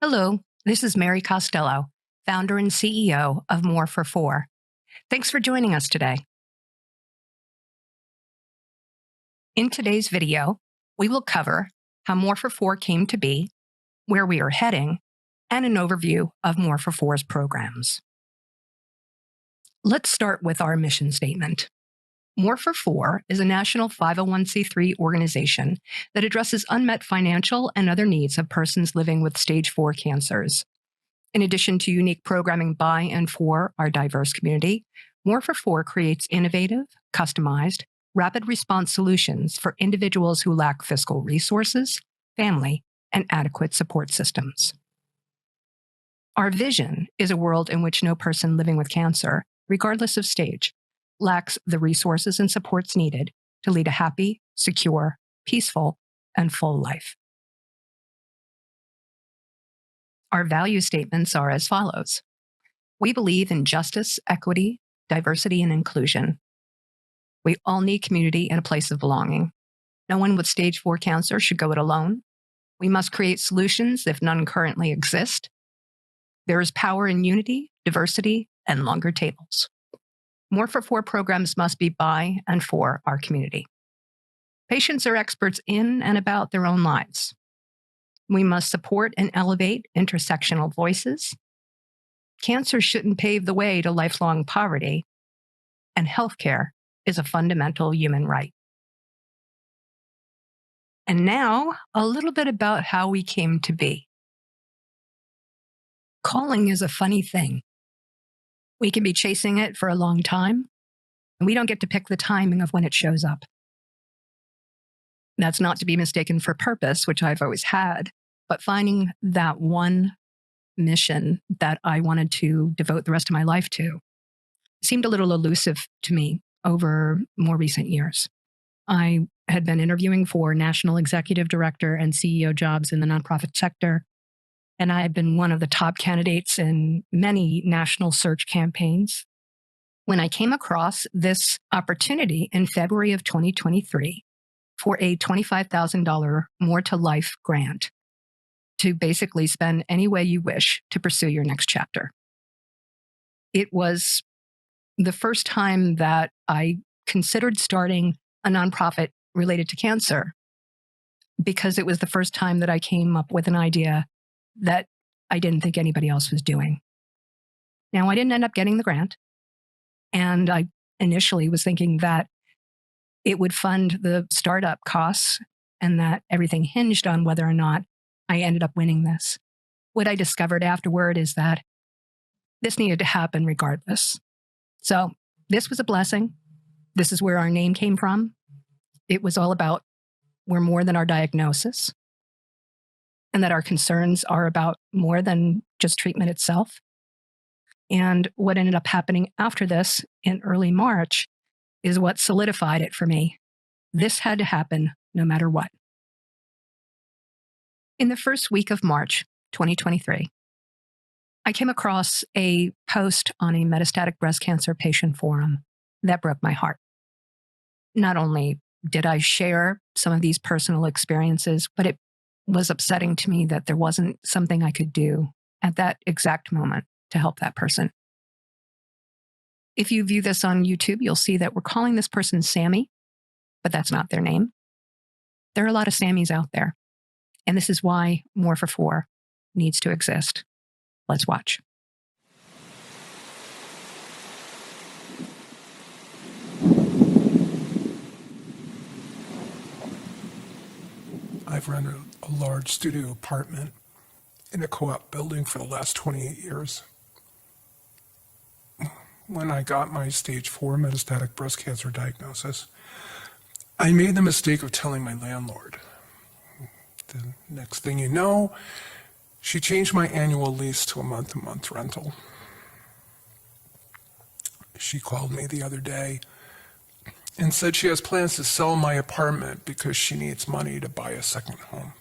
Hello, this is Mary Costello, founder and CEO of MoreFor4. Thanks for joining us today. In today's video, we will cover how MoreFor4 came to be, where we are heading, and an overview of MoreFor4's programs. Let's start with our mission statement. MoreFor4 is a national 501c3 organization that addresses unmet financial and other needs of persons living with stage 4 cancers. In addition to unique programming by and for our diverse community, MoreFor4 creates innovative, customized, rapid response solutions for individuals who lack fiscal resources, family, and adequate support systems. Our vision is a world in which no person living with cancer, regardless of stage, lacks the resources and supports needed to lead a happy, secure, peaceful, and full life. Our value statements are as follows. We believe in justice, equity, diversity, and inclusion. We all need community and a place of belonging. No one with stage 4 cancer should go it alone. We must create solutions if none currently exist. There is power in unity, diversity, and longer tables. MoreFor4 programs must be by and for our community. Patients are experts in and about their own lives. We must support and elevate intersectional voices. Cancer shouldn't pave the way to lifelong poverty, and healthcare is a fundamental human right. And now, a little bit about how we came to be. Calling is a funny thing. We can be chasing it for a long time, and we don't get to pick the timing of when it shows up. That's not to be mistaken for purpose, which I've always had, but finding that one mission that I wanted to devote the rest of my life to seemed a little elusive to me over more recent years. I had been interviewing for national executive director and CEO jobs in the nonprofit sector, and I had been one of the top candidates in many national search campaigns when I came across this opportunity in February of 2023 for a $25,000 More to Life grant to basically spend any way you wish to pursue your next chapter. It was the first time that I considered starting a nonprofit related to cancer because it was the first time that I came up with an idea that I didn't think anybody else was doing. Now, I didn't end up getting the grant, and I initially was thinking that it would fund the startup costs and that everything hinged on whether or not I ended up winning this. What I discovered afterward is that this needed to happen regardless. So this was a blessing. This is where our name came from. It was all about we're more than our diagnosis, and that our concerns are about more than just treatment itself. And what ended up happening after this in early March is what solidified it for me. This had to happen no matter what. In the first week of March 2023, I came across a post on a metastatic breast cancer patient forum that broke my heart. Not only did I share some of these personal experiences, but it was upsetting to me that there wasn't something I could do at that exact moment to help that person. If you view this on YouTube, you'll see that we're calling this person Sammy, but that's not their name. There are a lot of Sammys out there, and this is why MoreFor4 needs to exist. Let's watch. I've rented a large studio apartment in a co-op building for the last 28 years. When I got my stage 4 metastatic breast cancer diagnosis, I made the mistake of telling my landlord. The next thing you know, she changed my annual lease to a month-to-month rental. She called me the other day and said she has plans to sell my apartment because she needs money to buy a second home.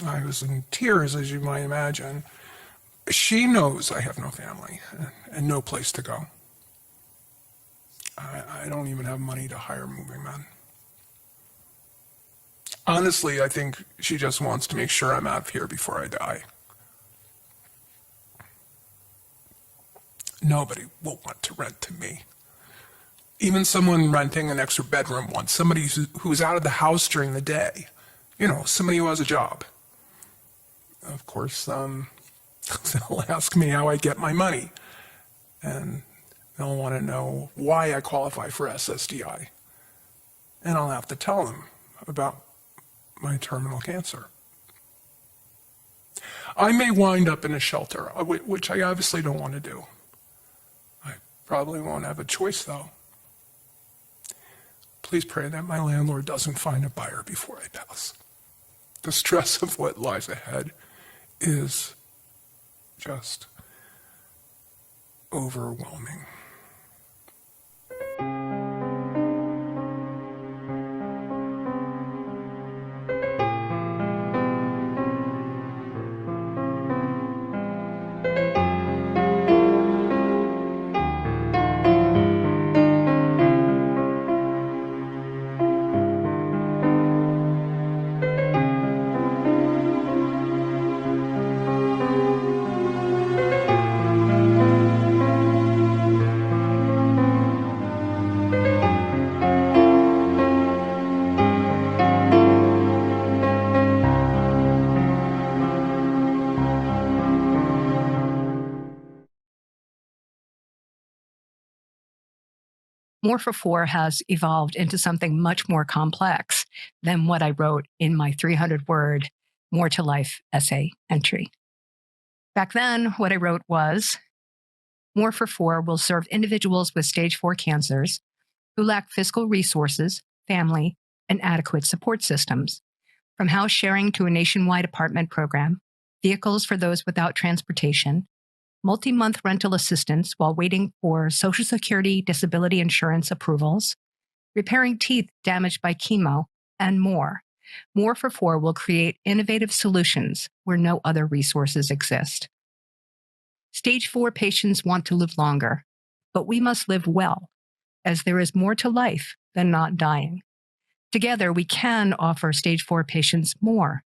I was in tears, as you might imagine. She knows I have no family and no place to go. I don't even have money to hire moving men. Honestly, I think she just wants to make sure I'm out of here before I die. Nobody will want to rent to me. Even someone renting an extra bedroom wants somebody who's out of the house during the day. You know, somebody who has a job. Of course, they'll ask me how I get my money. And they'll want to know why I qualify for SSDI. And I'll have to tell them about my terminal cancer. I may wind up in a shelter, which I obviously don't want to do. I probably won't have a choice, though. Please pray that my landlord doesn't find a buyer before I pass. The stress of what lies ahead is just overwhelming. MoreFor4 has evolved into something much more complex than what I wrote in my 300-word More to Life essay entry. Back then, what I wrote was, MoreFor4 will serve individuals with stage 4 cancers who lack fiscal resources, family, and adequate support systems, from house sharing to a nationwide apartment program, vehicles for those without transportation, multi-month rental assistance while waiting for Social Security disability insurance approvals, repairing teeth damaged by chemo, and more. MoreFor4 will create innovative solutions where no other resources exist. Stage 4 patients want to live longer, but we must live well, as there is more to life than not dying. Together, we can offer stage 4 patients more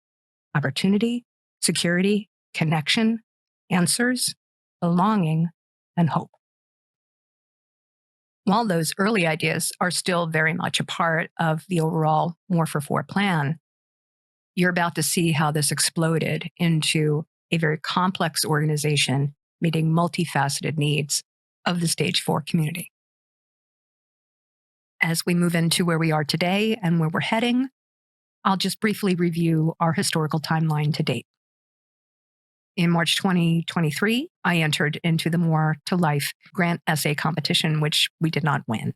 opportunity, security, connection, answers, belonging, and hope. While those early ideas are still very much a part of the overall MoreFor4 plan, you're about to see how this exploded into a very complex organization meeting multifaceted needs of the stage 4 community. As we move into where we are today and where we're heading, I'll just briefly review our historical timeline to date. In March 2023, I entered into the More to Life grant essay competition, which we did not win.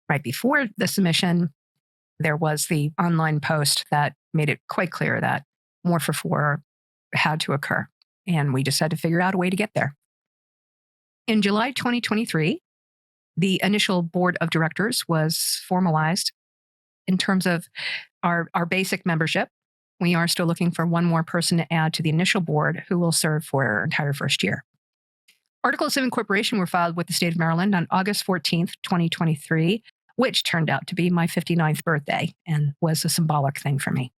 Right before the submission, there was the online post that made it quite clear that MoreFor4 had to occur, and we just had to figure out a way to get there. In July 2023, the initial board of directors was formalized in terms of our basic membership. We are still looking for one more person to add to the initial board who will serve for our entire first year. Articles of incorporation were filed with the state of Maryland on August 14th, 2023, which turned out to be my 59th birthday and was a symbolic thing for me.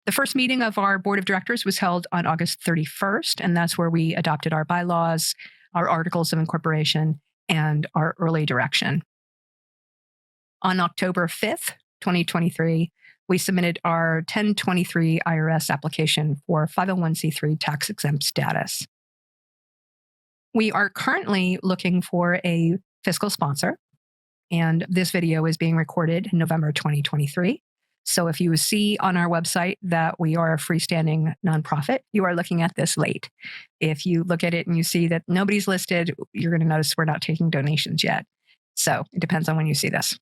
The first meeting of our board of directors was held on August 31st, and that's where we adopted our bylaws, our articles of incorporation, and our early direction. On October 5th, 2023, we submitted our 1023 IRS application for 501c3 tax-exempt status. We are currently looking for a fiscal sponsor, and this video is being recorded in November 2023. So if you see on our website that we are a freestanding nonprofit, you are looking at this late. If you look at it and you see that nobody's listed, you're going to notice we're not taking donations yet. So it depends on when you see this.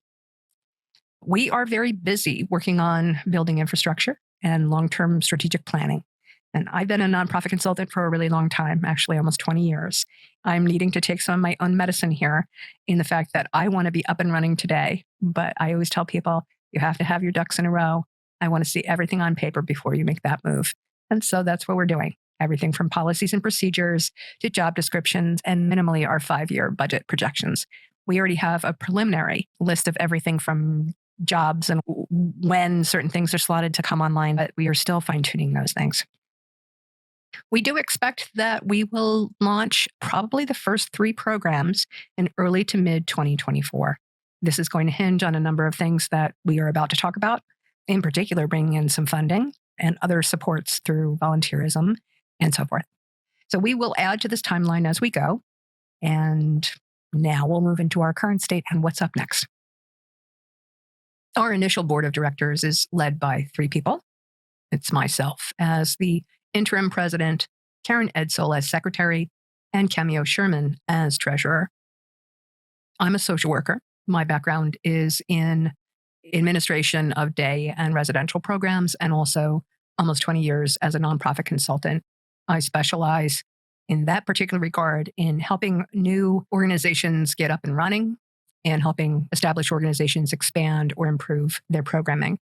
We are very busy working on building infrastructure and long-term strategic planning. And I've been a nonprofit consultant for a really long time, actually almost 20 years. I'm needing to take some of my own medicine here in the fact that I want to be up and running today. But I always tell people, you have to have your ducks in a row. I want to see everything on paper before you make that move. And so that's what we're doing. Everything from policies and procedures to job descriptions and minimally our 5-year budget projections. We already have a preliminary list of everything from jobs and when certain things are slotted to come online, but we are still fine-tuning those things. We do expect that we will launch probably the first 3 programs in early to mid 2024. This is going to hinge on a number of things that we are about to talk about, in particular, bringing in some funding and other supports through volunteerism and so forth. So we will add to this timeline as we go. And now we'll move into our current state and what's up next. Our initial board of directors is led by 3 people. It's myself as the interim president, Karen Edsel as secretary, and Cameo Sherman as treasurer. I'm a social worker. My background is in administration of day and residential programs, and also almost 20 years as a nonprofit consultant. I specialize in that particular regard in helping new organizations get up and running and helping established organizations expand or improve their programming.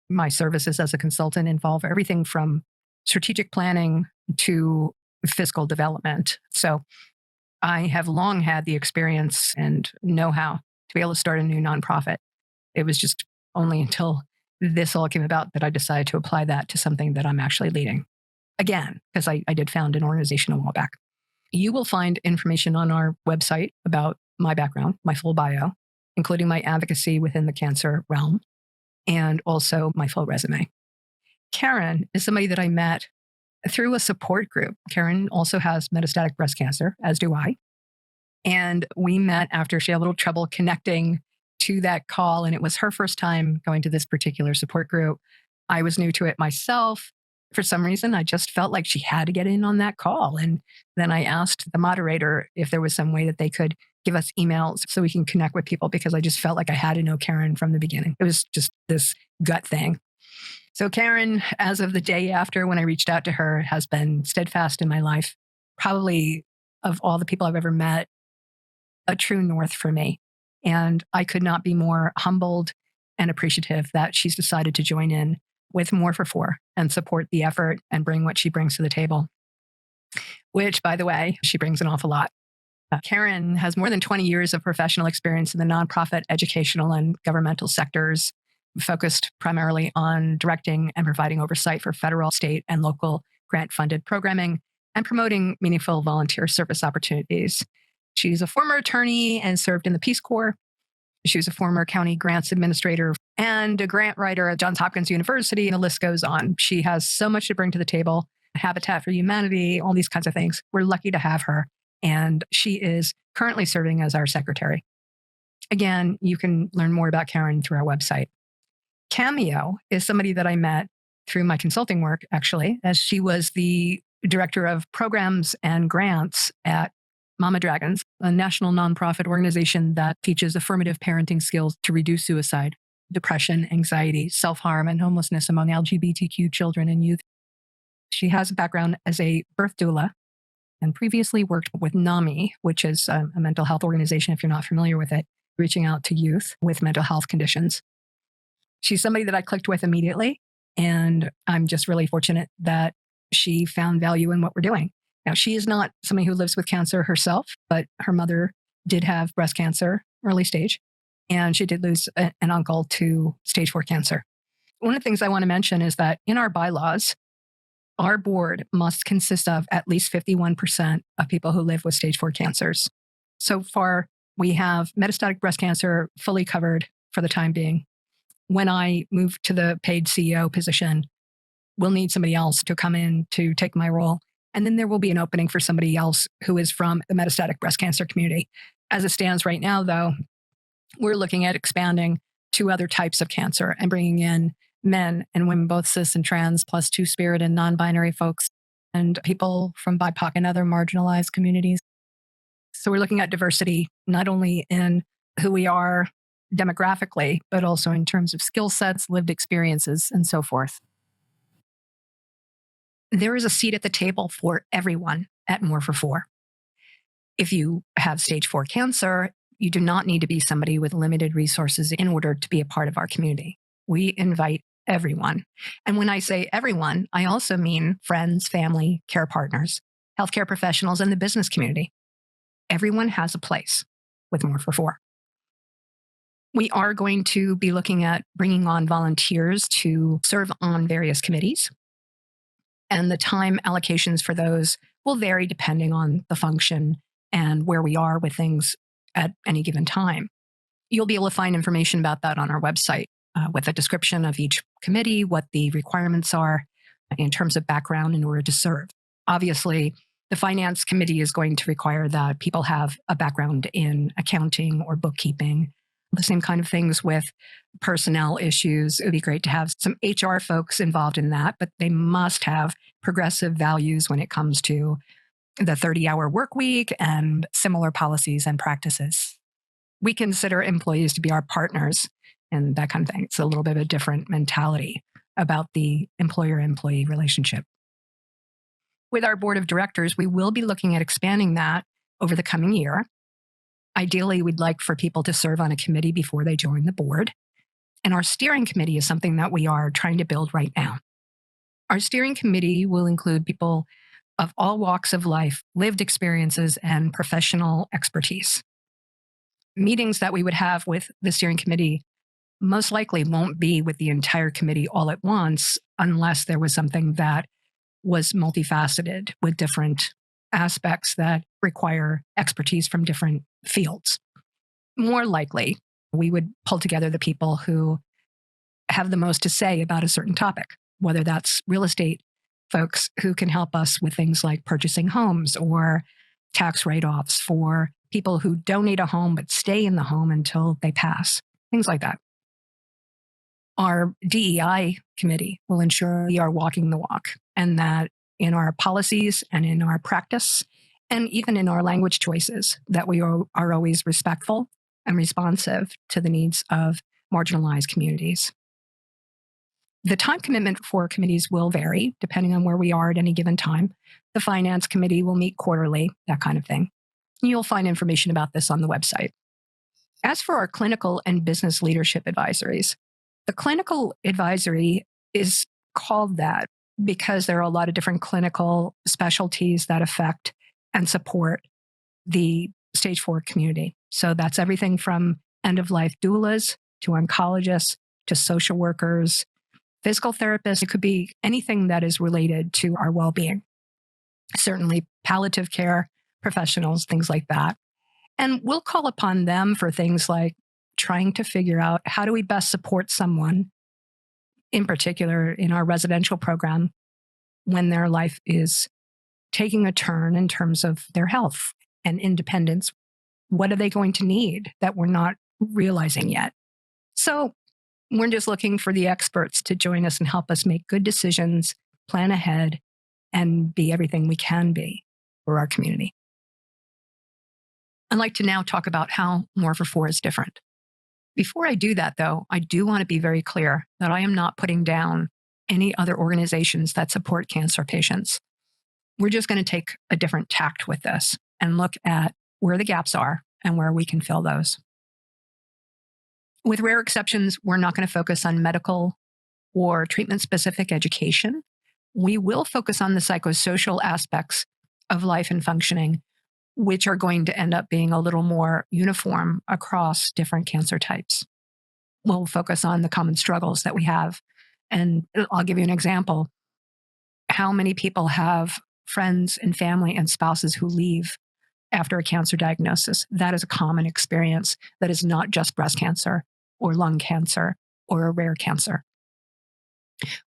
My services as a consultant involve everything from strategic planning to fiscal development. So I have long had the experience and know-how to be able to start a new nonprofit. It was just only until this all came about that I decided to apply that to something that I'm actually leading. Again, because I did found an organization a while back. You will find information on our website about my background, my full bio, including my advocacy within the cancer realm, and also my full resume. Karen is somebody that I met through a support group. Karen also has metastatic breast cancer, as do I. And we met after she had a little trouble connecting to that call. And it was her first time going to this particular support group. I was new to it myself. For some reason, I just felt like she had to get in on that call. And then I asked the moderator if there was some way that they could give us emails so we can connect with people, because I just felt like I had to know Karen from the beginning. It was just this gut thing. So Karen, as of the day after when I reached out to her, has been steadfast in my life. Probably of all the people I've ever met, a true north for me. And I could not be more humbled and appreciative that she's decided to join in with MoreFor4 and support the effort and bring what she brings to the table, which, by the way, she brings an awful lot. Karen has more than 20 years of professional experience in the nonprofit, educational, and governmental sectors, focused primarily on directing and providing oversight for federal, state, and local grant-funded programming and promoting meaningful volunteer service opportunities. She's a former attorney and served in the Peace Corps. She was a former county grants administrator and a grant writer at Johns Hopkins University, and the list goes on. She has so much to bring to the table. Habitat for Humanity, all these kinds of things. We're lucky to have her, and she is currently serving as our secretary. Again, you can learn more about Karen through our website. Cameo is somebody that I met through my consulting work, actually, as she was the director of programs and grants at Mama Dragons, a national nonprofit organization that teaches affirmative parenting skills to reduce suicide, depression, anxiety, self-harm, and homelessness among LGBTQ children and youth. She has a background as a birth doula and previously worked with NAMI, which is a mental health organization, if you're not familiar with it, reaching out to youth with mental health conditions. She's somebody that I clicked with immediately, and I'm just really fortunate that she found value in what we're doing. Now, she is not somebody who lives with cancer herself, but her mother did have breast cancer, early stage, and she did lose an uncle to stage 4 cancer. One of the things I want to mention is that in our bylaws, our board must consist of at least 51% of people who live with stage 4 cancers. So far, we have metastatic breast cancer fully covered for the time being. When I move to the paid CEO position, we'll need somebody else to come in to take my role. And then there will be an opening for somebody else who is from the metastatic breast cancer community. As it stands right now, though, we're looking at expanding to other types of cancer and bringing in men and women, both cis and trans, plus two-spirit and non-binary folks, and people from BIPOC and other marginalized communities. So we're looking at diversity, not only in who we are demographically, but also in terms of skill sets, lived experiences, and so forth. There is a seat at the table for everyone at MoreFor4. If you have stage 4 cancer, you do not need to be somebody with limited resources in order to be a part of our community. We invite everyone. And when I say everyone, I also mean friends, family, care partners, healthcare professionals, and the business community. Everyone has a place with MoreFor4. We are going to be looking at bringing on volunteers to serve on various committees. And the time allocations for those will vary depending on the function and where we are with things at any given time. You'll be able to find information about that on our website with a description of each committee, what the requirements are in terms of background in order to serve. Obviously, the finance committee is going to require that people have a background in accounting or bookkeeping. The same kind of things with personnel issues. It would be great to have some HR folks involved in that, but they must have progressive values when it comes to the 30-hour work week and similar policies and practices. We consider employees to be our partners and that kind of thing. It's a little bit of a different mentality about the employer-employee relationship. With our board of directors, we will be looking at expanding that over the coming year. Ideally, we'd like for people to serve on a committee before they join the board. And our steering committee is something that we are trying to build right now. Our steering committee will include people of all walks of life, lived experiences, and professional expertise. Meetings that we would have with the steering committee most likely won't be with the entire committee all at once unless there was something that was multifaceted with different aspects that require expertise from different fields. More likely, we would pull together the people who have the most to say about a certain topic, whether that's real estate folks who can help us with things like purchasing homes or tax write-offs for people who donate a home but stay in the home until they pass, things like that. Our DEI committee will ensure we are walking the walk and that in our policies and in our practice and even in our language choices, that we are always respectful and responsive to the needs of marginalized communities. The time commitment for committees will vary depending on where we are at any given time. The finance committee will meet quarterly, that kind of thing. You'll find information about this on the website. As for our clinical and business leadership advisories, the clinical advisory is called that because there are a lot of different clinical specialties that affect and support the stage 4 community. So that's everything from end-of-life doulas to oncologists to social workers, physical therapists. It could be anything that is related to our well-being. Certainly palliative care professionals, things like that. And we'll call upon them for things like trying to figure out how do we best support someone, in particular in our residential program, when their life is taking a turn in terms of their health and independence. What are they going to need that we're not realizing yet? So we're just looking for the experts to join us and help us make good decisions, plan ahead, and be everything we can be for our community. I'd like to now talk about how MoreFor4 is different. Before I do that, though, I do want to be very clear that I am not putting down any other organizations that support cancer patients. We're just going to take a different tact with this and look at where the gaps are and where we can fill those. With rare exceptions, we're not going to focus on medical or treatment-specific education. We will focus on the psychosocial aspects of life and functioning, which are going to end up being a little more uniform across different cancer types. We'll focus on the common struggles that we have. And I'll give you an example. How many people have friends and family and spouses who leave after a cancer diagnosis? That is a common experience that is not just breast cancer or lung cancer or a rare cancer.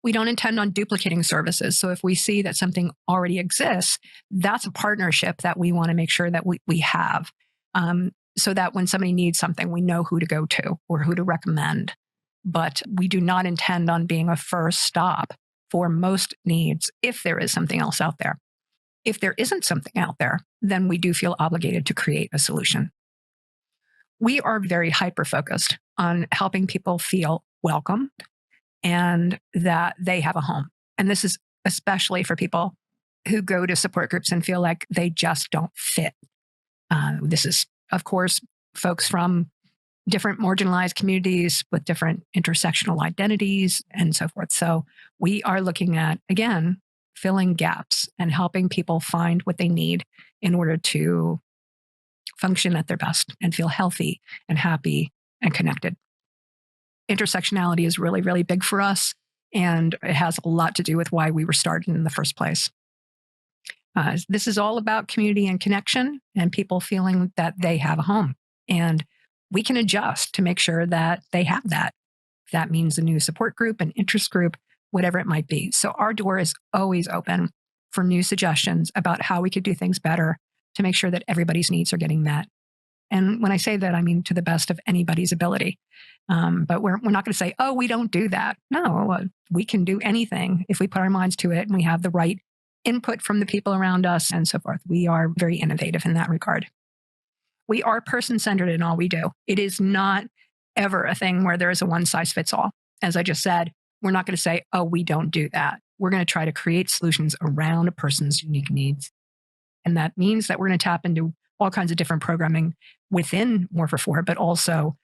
We don't intend on duplicating services. So if we see that something already exists, that's a partnership that we want to make sure that we have, so that when somebody needs something, we know who to go to or who to recommend. But we do not intend on being a first stop for most needs if there is something else out there. If there isn't something out there, then we do feel obligated to create a solution. We are very hyper-focused on helping people feel welcome and that they have a home. And this is especially for people who go to support groups and feel like they just don't fit. This is, of course, folks from different marginalized communities with different intersectional identities and so forth. So we are looking at, again, filling gaps and helping people find what they need in order to function at their best and feel healthy and happy and connected. Intersectionality is really, really big for us, and it has a lot to do with why we were started in the first place. This is all about community and connection and people feeling that they have a home. And we can adjust to make sure that they have that. If that means a new support group, an interest group, whatever it might be. So our door is always open for new suggestions about how we could do things better to make sure that everybody's needs are getting met. And when I say that, I mean to the best of anybody's ability. But we're not going to say, oh, we don't do that. No, we can do anything if we put our minds to it and we have the right input from the people around us and so forth. We are very innovative in that regard. We are person-centered in all we do. It is not ever a thing where there is a one-size-fits-all. As I just said, we're not going to say, oh, we don't do that. We're going to try to create solutions around a person's unique needs. And that means that we're going to tap into all kinds of different programming within MoreFor4, but also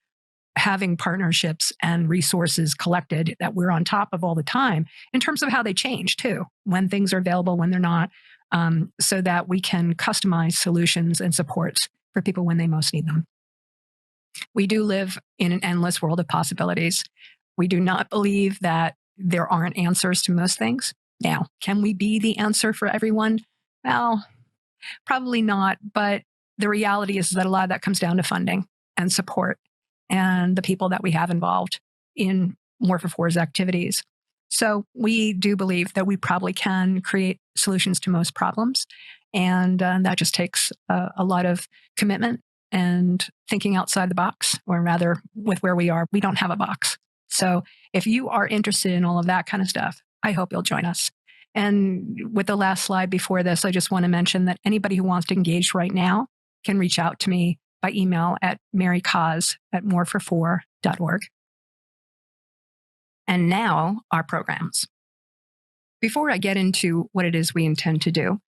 having partnerships and resources collected that we're on top of all the time in terms of how they change too, when things are available, when they're not, so that we can customize solutions and supports for people when they most need them. We do live in an endless world of possibilities. We do not believe that there aren't answers to most things. Now, can we be the answer for everyone? Well, probably not, but the reality is that a lot of that comes down to funding and support and the people that we have involved in MoreFor4's activities. So we do believe that we probably can create solutions to most problems. And that just takes a lot of commitment and thinking outside the box, or rather with where we are, we don't have a box. So if you are interested in all of that kind of stuff, I hope you'll join us. And with the last slide before this, I just want to mention that anybody who wants to engage right now can reach out to me by email at marycause@more44.org. And now our programs. Before I get into what it is we intend to do,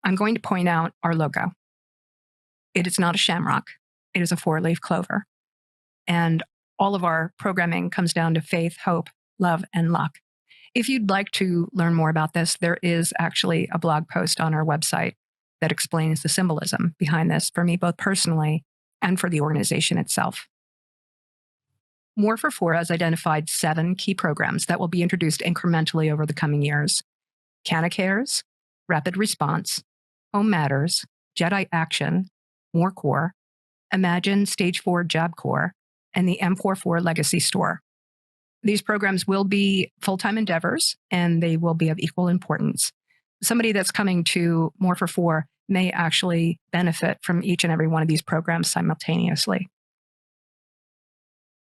I'm going to point out our logo. It is not a shamrock. It is a 4-leaf clover. And all of our programming comes down to faith, hope, love, and luck. If you'd like to learn more about this, there is actually a blog post on our website that explains the symbolism behind this for me, both personally and for the organization itself. MoreFor4 has identified 7 key programs that will be introduced incrementally over the coming years: CannaCares, Rapid Response, HomeMatters, JEDI Action, MoreCorps, Imagine Stage 4 JobCorps, and the M44 Legacy Store. These programs will be full-time endeavors, and they will be of equal importance. Somebody that's coming to MoreFor4 may actually benefit from each and every one of these programs simultaneously.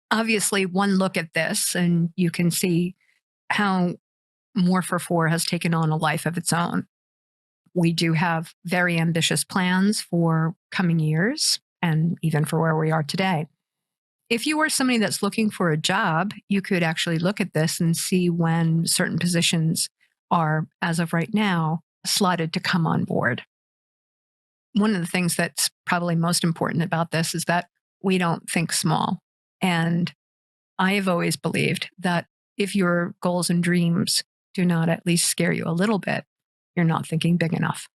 Obviously, one look at this, and you can see how MoreFor4 has taken on a life of its own. We do have very ambitious plans for coming years, and even for where we are today. If you are somebody that's looking for a job, you could actually look at this and see when certain positions are, as of right now, slotted to come on board. One of the things that's probably most important about this is that we don't think small. And I have always believed that if your goals and dreams do not at least scare you a little bit, you're not thinking big enough.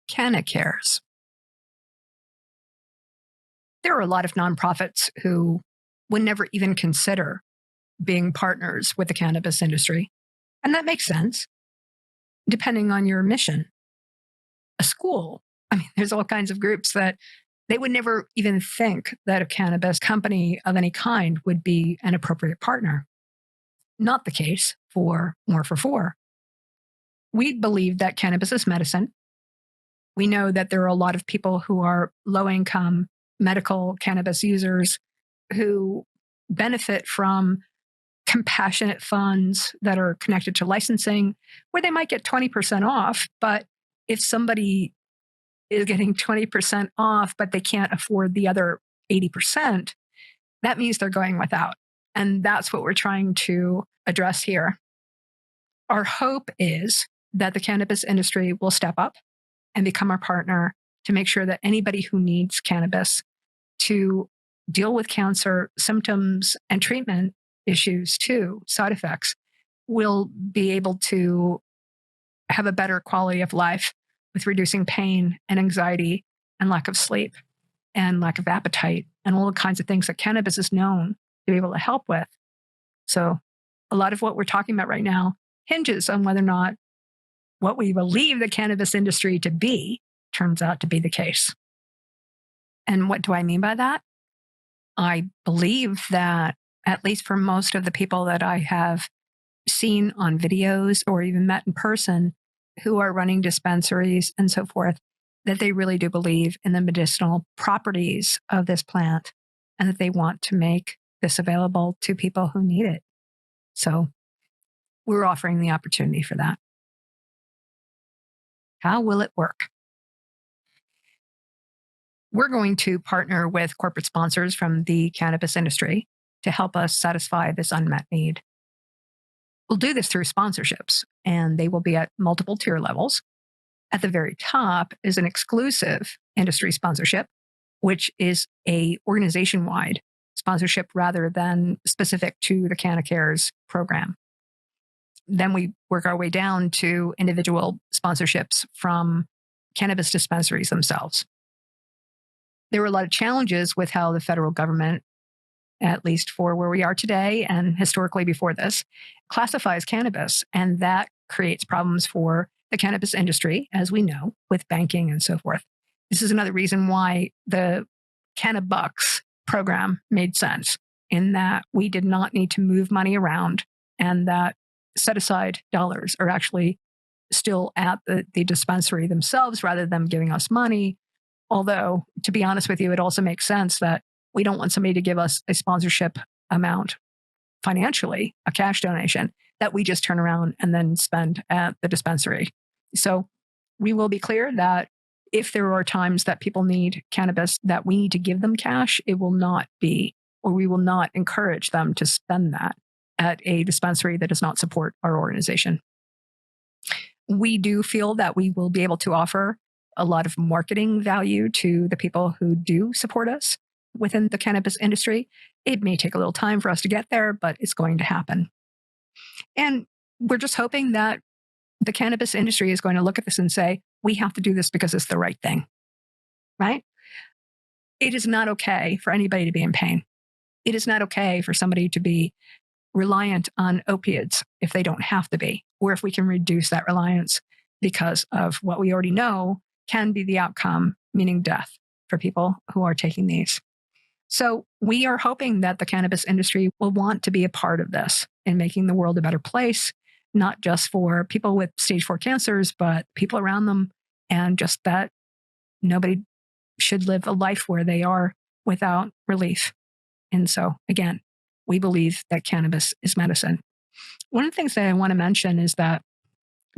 CannaCares. There are a lot of nonprofits who would never even consider being partners with the cannabis industry. And that makes sense, depending on your mission. A school, I mean, there's all kinds of groups that they would never even think that a cannabis company of any kind would be an appropriate partner. Not the case for MoreFor4. We believe that cannabis is medicine. We know that there are a lot of people who are low-income medical cannabis users who benefit from compassionate funds that are connected to licensing, where they might get 20% off. But if somebody is getting 20% off, but they can't afford the other 80%, that means they're going without. And that's what we're trying to address here. Our hope is that the cannabis industry will step up and become our partner to make sure that anybody who needs cannabis to deal with cancer symptoms and treatment issues too, side effects, will be able to have a better quality of life with reducing pain and anxiety and lack of sleep. and lack of appetite and all the kinds of things that cannabis is known to be able to help with. So a lot of what we're talking about right now hinges on whether or not what we believe the cannabis industry to be turns out to be the case. And what do I mean by that? I believe that, at least for most of the people that I have seen on videos or even met in person who are running dispensaries and so forth, that they really do believe in the medicinal properties of this plant and that they want to make this available to people who need it. So we're offering the opportunity for that. How will it work? We're going to partner with corporate sponsors from the cannabis industry to help us satisfy this unmet need. We'll do this through sponsorships, and they will be at multiple tier levels. At the very top is an exclusive industry sponsorship, which is a organization-wide sponsorship rather than specific to the CannaCares program. Then we work our way down to individual sponsorships from cannabis dispensaries themselves. There were a lot of challenges with how the federal government, at least for where we are today and historically before this, classifies cannabis. And that creates problems for the cannabis industry, as we know, with banking and so forth. This is another reason why the CannaBucks program made sense, in that we did not need to move money around, and that set aside dollars are actually still at the dispensary themselves rather than giving us money. Although, to be honest with you, it also makes sense that we don't want somebody to give us a sponsorship amount financially, a cash donation, that we just turn around and then spend at the dispensary. So we will be clear that if there are times that people need cannabis that we need to give them cash, it will not be, or we will not encourage them to spend that at a dispensary that does not support our organization. We do feel that we will be able to offer a lot of marketing value to the people who do support us within the cannabis industry. It may take a little time for us to get there, but it's going to happen. And we're just hoping that the cannabis industry is going to look at this and say, we have to do this because it's the right thing, right? It is not okay for anybody to be in pain. It is not okay for somebody to be reliant on opiates if they don't have to be, or if we can reduce that reliance because of what we already know can be the outcome, meaning death for people who are taking these. So we are hoping that the cannabis industry will want to be a part of this in making the world a better place, not just for people with stage 4 cancers, but people around them, and just that nobody should live a life where they are without relief. And so, again, we believe that cannabis is medicine. One of the things that I want to mention is that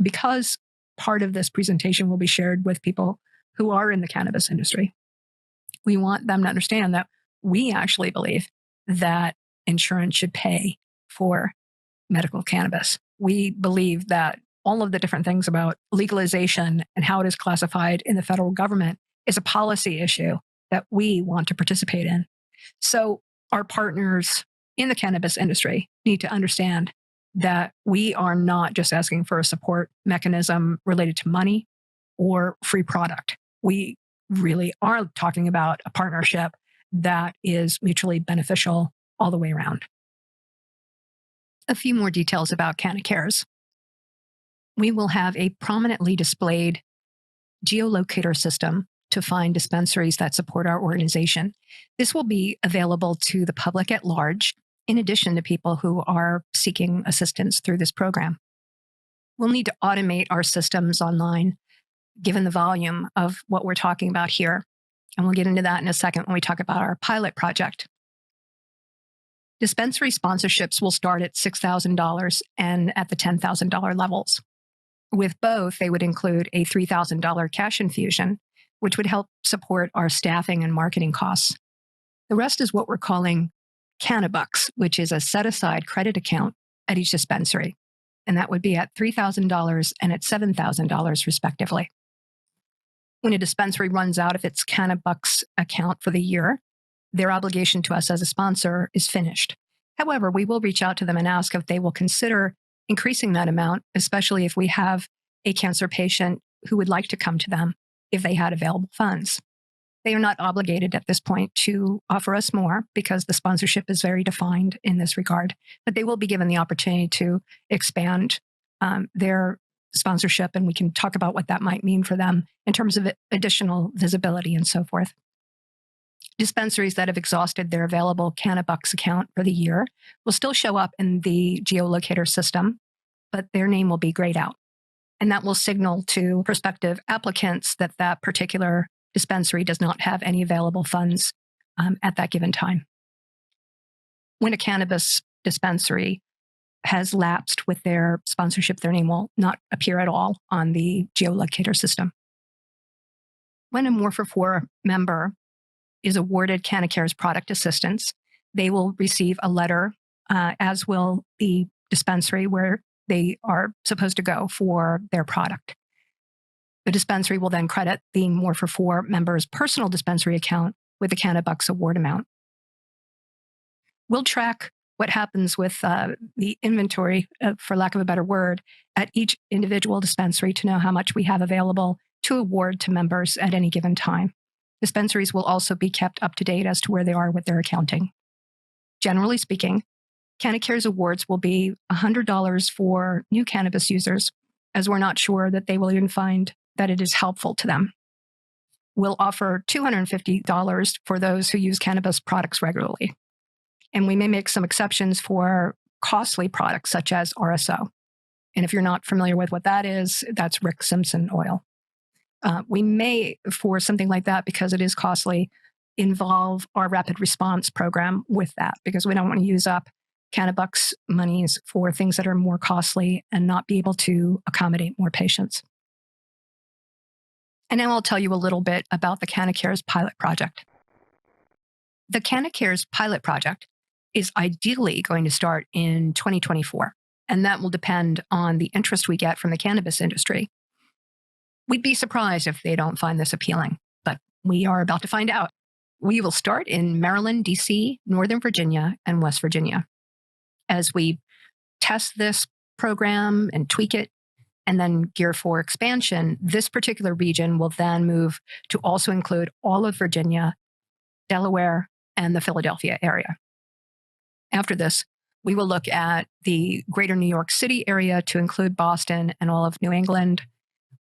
because part of this presentation will be shared with people who are in the cannabis industry, we want them to understand that we actually believe that insurance should pay for medical cannabis. We believe that all of the different things about legalization and how it is classified in the federal government is a policy issue that we want to participate in. So our partners in the cannabis industry need to understand that we are not just asking for a support mechanism related to money or free product. We really are talking about a partnership that is mutually beneficial all the way around. A few more details about CannaCares. We will have a prominently displayed geolocator system to find dispensaries that support our organization. This will be available to the public at large, in addition to people who are seeking assistance through this program. We'll need to automate our systems online, given the volume of what we're talking about here. And we'll get into that in a second when we talk about our pilot project. Dispensary sponsorships will start at $6,000 and at the $10,000 levels. With both, they would include a $3,000 cash infusion, which would help support our staffing and marketing costs. The rest is what we're calling CannaBucks, which is a set-aside credit account at each dispensary. And that would be at $3,000 and at $7,000, respectively. When a dispensary runs out of its CannaBucks account for the year, their obligation to us as a sponsor is finished. However, we will reach out to them and ask if they will consider increasing that amount, especially if we have a cancer patient who would like to come to them if they had available funds. They are not obligated at this point to offer us more because the sponsorship is very defined in this regard, but they will be given the opportunity to expand their sponsorship, and we can talk about what that might mean for them in terms of additional visibility and so forth. Dispensaries that have exhausted their available CannaBucks account for the year will still show up in the geolocator system, but their name will be grayed out. And that will signal to prospective applicants that that particular dispensary does not have any available funds at that given time. When a cannabis dispensary has lapsed with their sponsorship, their name will not appear at all on the geolocator system. When a MoreFor4 member is awarded CannaCares product assistance, they will receive a letter, as will the dispensary where they are supposed to go for their product. The dispensary will then credit the MoreFor4 member's personal dispensary account with the CannaBucks award amount. We'll track what happens with the inventory, for lack of a better word, at each individual dispensary to know how much we have available to award to members at any given time. Dispensaries will also be kept up to date as to where they are with their accounting. Generally speaking, CannaCares awards will be $100 for new cannabis users, as we're not sure that they will even find that it is helpful to them. We'll offer $250 for those who use cannabis products regularly. And we may make some exceptions for costly products such as RSO. And if you're not familiar with what that is, that's Rick Simpson oil. We may, for something like that, because it is costly, involve our rapid response program with that, because we don't want to use up CannaBucks monies for things that are more costly and not be able to accommodate more patients. And now I'll tell you a little bit about the CannaCares pilot project. The CannaCares pilot project is ideally going to start in 2024, and that will depend on the interest we get from the cannabis industry. We'd be surprised if they don't find this appealing, but we are about to find out. We will start in Maryland, DC, Northern Virginia, and West Virginia. As we test this program and tweak it and then gear for expansion, this particular region will then move to also include all of Virginia, Delaware, and the Philadelphia area. After this, we will look at the greater New York City area to include Boston and all of New England.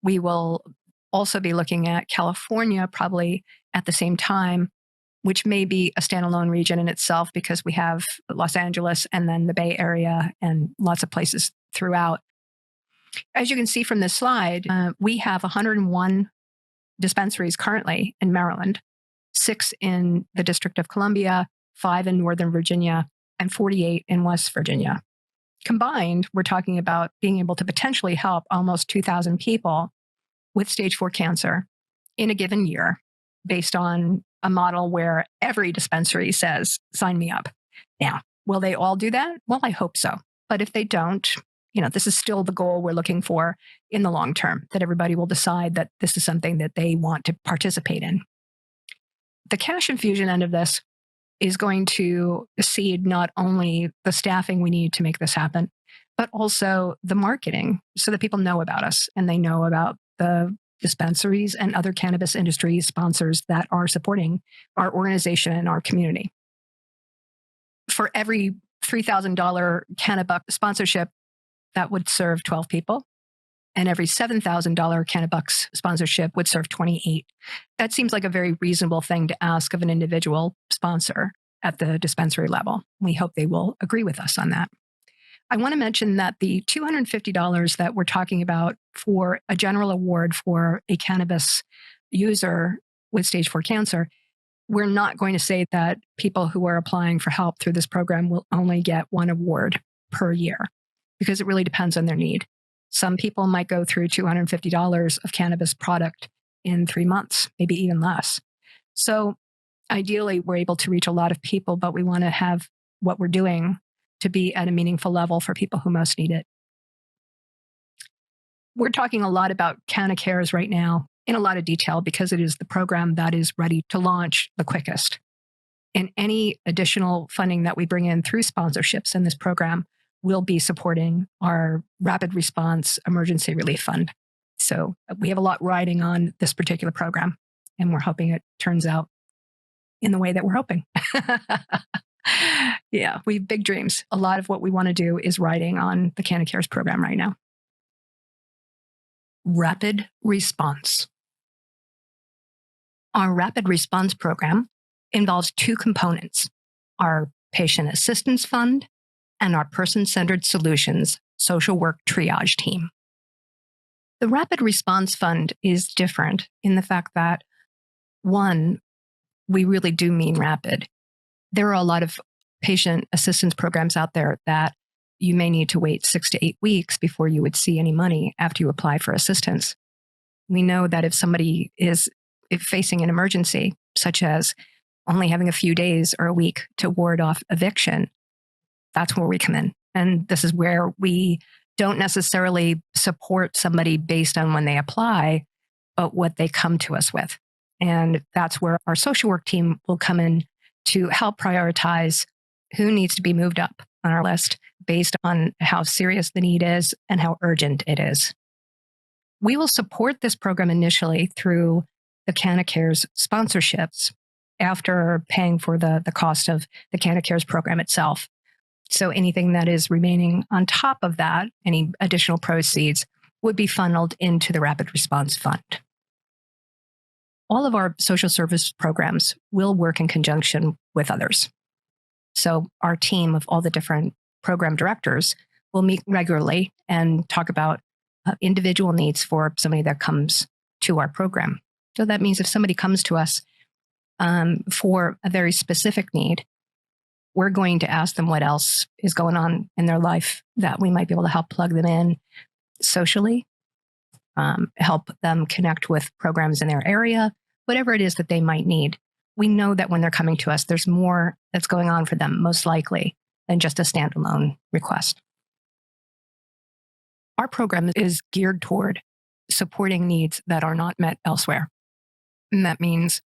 We will also be looking at California probably at the same time, which may be a standalone region in itself because we have Los Angeles and then the Bay Area and lots of places throughout. As you can see from this slide, we have 101 dispensaries currently in Maryland, 6 in the District of Columbia, 5 in Northern Virginia, and 48 in West Virginia. Combined, we're talking about being able to potentially help almost 2,000 people with stage 4 cancer in a given year based on a model where every dispensary says, sign me up. Now, will they all do that? Well, I hope so. But if they don't, this is still the goal we're looking for in the long term, that everybody will decide that this is something that they want to participate in. The cash infusion end of this is going to seed not only the staffing we need to make this happen, but also the marketing so that people know about us and they know about the dispensaries and other cannabis industry sponsors that are supporting our organization and our community. For every $3,000 CannaBuck sponsorship, that would serve 12 people. And every $7,000 CannaBucks sponsorship would serve 28. That seems like a very reasonable thing to ask of an individual sponsor at the dispensary level. We hope they will agree with us on that. I want to mention that the $250 that we're talking about for a general award for a cannabis user with stage 4 cancer, we're not going to say that people who are applying for help through this program will only get one award per year, because it really depends on their need. Some people might go through $250 of cannabis product in 3 months, maybe even less. So ideally, we're able to reach a lot of people, but we want to have what we're doing to be at a meaningful level for people who most need it. We're talking a lot about CannaCares right now in a lot of detail because it is the program that is ready to launch the quickest. And any additional funding that we bring in through sponsorships in this program will be supporting our Rapid Response Emergency Relief Fund. So we have a lot riding on this particular program. And we're hoping it turns out in the way that we're hoping. Yeah, we have big dreams. A lot of what we want to do is riding on the CannaCares program right now. Rapid response. Our rapid response program involves two components, our patient assistance fund and our person-centered solutions social work triage team. The rapid response fund is different in the fact that, one, we really do mean rapid. There are a lot of patient assistance programs out there that you may need to wait 6 to 8 weeks before you would see any money after you apply for assistance. We know that if somebody is facing an emergency, such as only having a few days or a week to ward off eviction, that's where we come in. And this is where we don't necessarily support somebody based on when they apply, but what they come to us with. And that's where our social work team will come in to help prioritize who needs to be moved up on our list based on how serious the need is and how urgent it is. We will support this program initially through the CannaCares sponsorships after paying for the cost of the CannaCares program itself. So anything that is remaining on top of that, any additional proceeds, would be funneled into the Rapid Response Fund. All of our social service programs will work in conjunction with others. So our team of all the different program directors will meet regularly and talk about individual needs for somebody that comes to our program. So that means if somebody comes to us for a very specific need, we're going to ask them what else is going on in their life that we might be able to help plug them in socially, help them connect with programs in their area, whatever it is that they might need. We know that when they're coming to us, there's more that's going on for them, most likely, than just a standalone request. Our program is geared toward supporting needs that are not met elsewhere. And that means,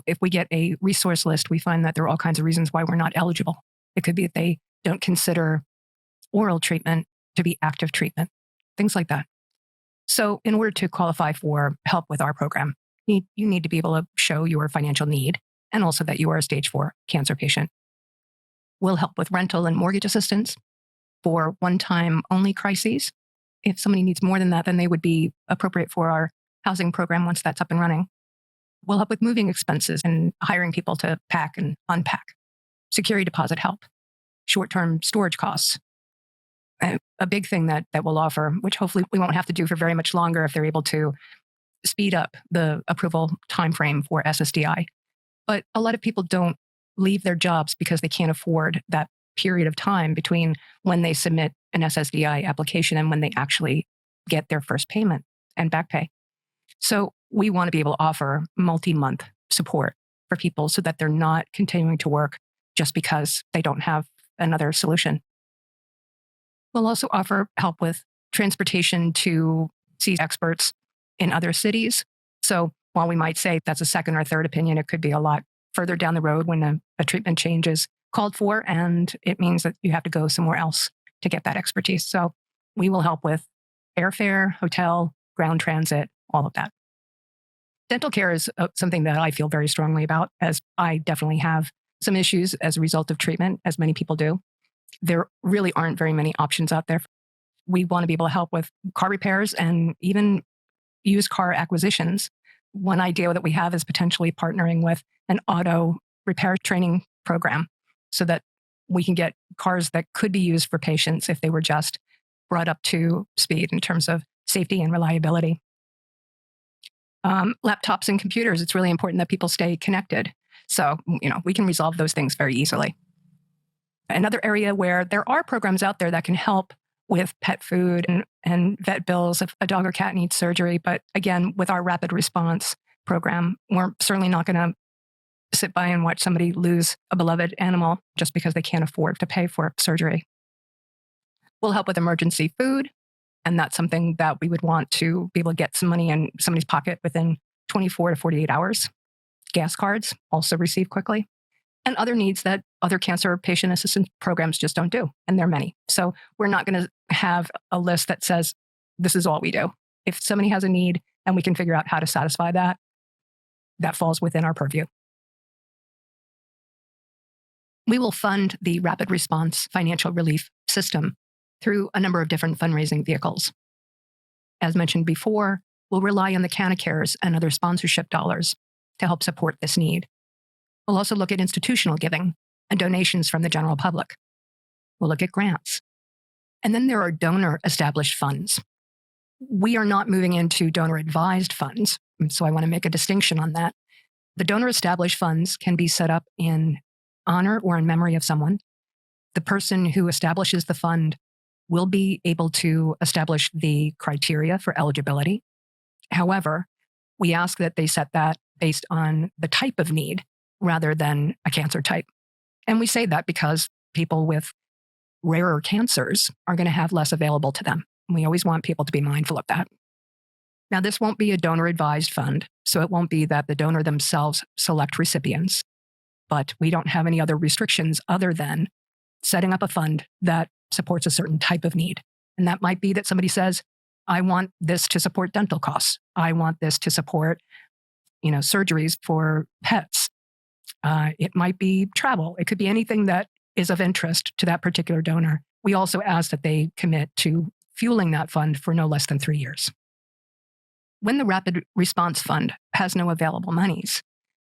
if we get a resource list, we find that there are all kinds of reasons why we're not eligible. It could be that they don't consider oral treatment to be active treatment, things like that. So in order to qualify for help with our program, you need to be able to show your financial need and also that you are a stage 4 cancer patient. We'll help with rental and mortgage assistance for one-time only crises. If somebody needs more than that, then they would be appropriate for our housing program once that's up and running. We'll help with moving expenses and hiring people to pack and unpack, security deposit help, short-term storage costs. A big thing that we'll offer, which hopefully we won't have to do for very much longer if they're able to speed up the approval timeframe for SSDI. But a lot of people don't leave their jobs because they can't afford that period of time between when they submit an SSDI application and when they actually get their first payment and back pay. So we want to be able to offer multi-month support for people so that they're not continuing to work just because they don't have another solution. We'll also offer help with transportation to see experts in other cities. So while we might say that's a second or third opinion, it could be a lot further down the road when a treatment change is called for, and it means that you have to go somewhere else to get that expertise. So we will help with airfare, hotel, ground transit, all of that. Dental care is something that I feel very strongly about, as I definitely have some issues as a result of treatment, as many people do. There really aren't very many options out there. We want to be able to help with car repairs and even used car acquisitions. One idea that we have is potentially partnering with an auto repair training program so that we can get cars that could be used for patients if they were just brought up to speed in terms of safety and reliability. Laptops and computers, it's really important that people stay connected. So, we can resolve those things very easily. Another area where there are programs out there that can help with pet food and vet bills if a dog or cat needs surgery. But again, with our rapid response program, we're certainly not going to sit by and watch somebody lose a beloved animal just because they can't afford to pay for surgery. We'll help with emergency food. And that's something that we would want to be able to get some money in somebody's pocket within 24 to 48 hours. Gas cards also receive quickly. And other needs that other cancer patient assistance programs just don't do. And there are many. So we're not going to have a list that says, this is all we do. If somebody has a need and we can figure out how to satisfy that, that falls within our purview. We will fund the rapid response financial relief system through a number of different fundraising vehicles. As mentioned before, we'll rely on the CannaCares and other sponsorship dollars to help support this need. We'll also look at institutional giving and donations from the general public. We'll look at grants. And then there are donor-established funds. We are not moving into donor-advised funds, so I want to make a distinction on that. The donor-established funds can be set up in honor or in memory of someone. The person who establishes the fund will be able to establish the criteria for eligibility. However, we ask that they set that based on the type of need rather than a cancer type. And we say that because people with rarer cancers are going to have less available to them. We always want people to be mindful of that. Now, this won't be a donor-advised fund, so it won't be that the donor themselves select recipients, but we don't have any other restrictions other than setting up a fund that supports a certain type of need. And that might be that somebody says, I want this to support dental costs. I want this to support, surgeries for pets. It might be travel. It could be anything that is of interest to that particular donor. We also ask that they commit to fueling that fund for no less than 3 years. When the Rapid Response Fund has no available monies,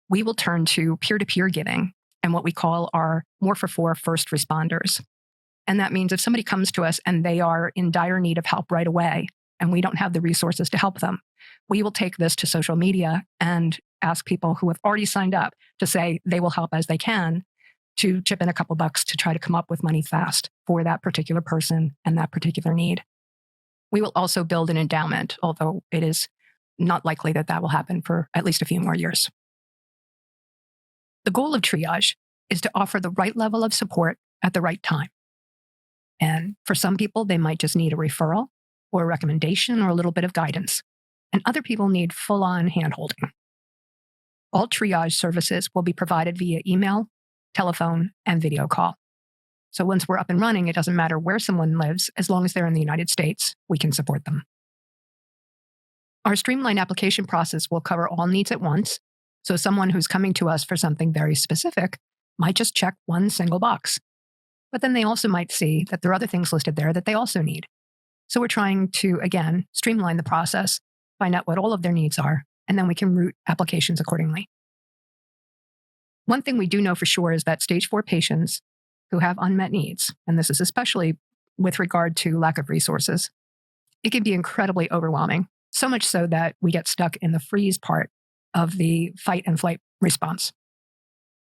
we will turn to peer-to-peer giving and what we call our MoreFor4 first responders. And that means if somebody comes to us and they are in dire need of help right away, and we don't have the resources to help them, we will take this to social media and ask people who have already signed up to say they will help as they can to chip in a couple bucks to try to come up with money fast for that particular person and that particular need. We will also build an endowment, although it is not likely that that will happen for at least a few more years. The goal of triage is to offer the right level of support at the right time. And for some people, they might just need a referral or a recommendation or a little bit of guidance. And other people need full-on handholding. All triage services will be provided via email, telephone, and video call. So once we're up and running, it doesn't matter where someone lives, as long as they're in the United States, we can support them. Our streamlined application process will cover all needs at once. So someone who's coming to us for something very specific might just check one single box. But then they also might see that there are other things listed there that they also need. So we're trying to, again, streamline the process, find out what all of their needs are, and then we can route applications accordingly. One thing we do know for sure is that stage 4 patients who have unmet needs, and this is especially with regard to lack of resources, it can be incredibly overwhelming, so much so that we get stuck in the freeze part of the fight and flight response.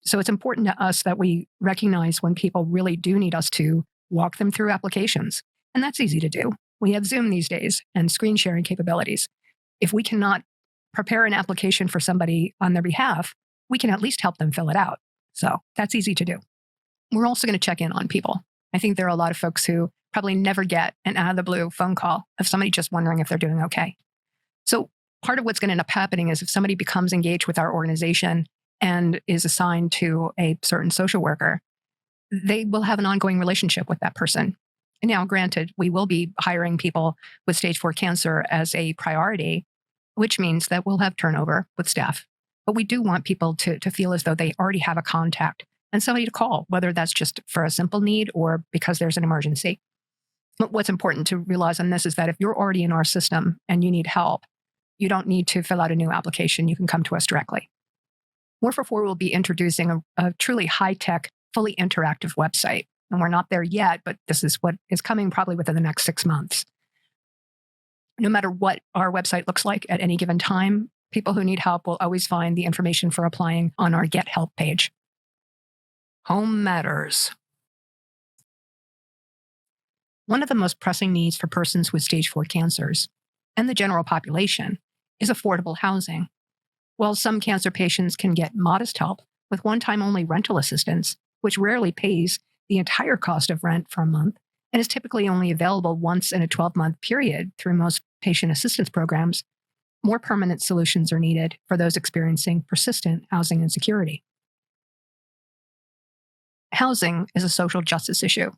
So it's important to us that we recognize when people really do need us to walk them through applications. And that's easy to do. We have Zoom these days and screen sharing capabilities. If we cannot prepare an application for somebody on their behalf, we can at least help them fill it out. So that's easy to do. We're also going to check in on people. I think there are a lot of folks who probably never get an out of the blue phone call of somebody just wondering if they're doing okay. So part of what's going to end up happening is if somebody becomes engaged with our organization and is assigned to a certain social worker, they will have an ongoing relationship with that person. And now, granted, we will be hiring people with stage 4 cancer as a priority, which means that we'll have turnover with staff. But we do want people to feel as though they already have a contact and somebody to call, whether that's just for a simple need or because there's an emergency. But what's important to realize on this is that if you're already in our system and you need help, you don't need to fill out a new application. You can come to us directly. MoreFor4 will be introducing a truly high-tech, fully interactive website. And we're not there yet, but this is what is coming probably within the next 6 months. No matter what our website looks like at any given time, people who need help will always find the information for applying on our Get Help page. HomeMatters. One of the most pressing needs for persons with stage 4 cancers and the general population is affordable housing. While some cancer patients can get modest help with one-time only rental assistance, which rarely pays the entire cost of rent for a month and is typically only available once in a 12-month period through most patient assistance programs, more permanent solutions are needed for those experiencing persistent housing insecurity. Housing is a social justice issue,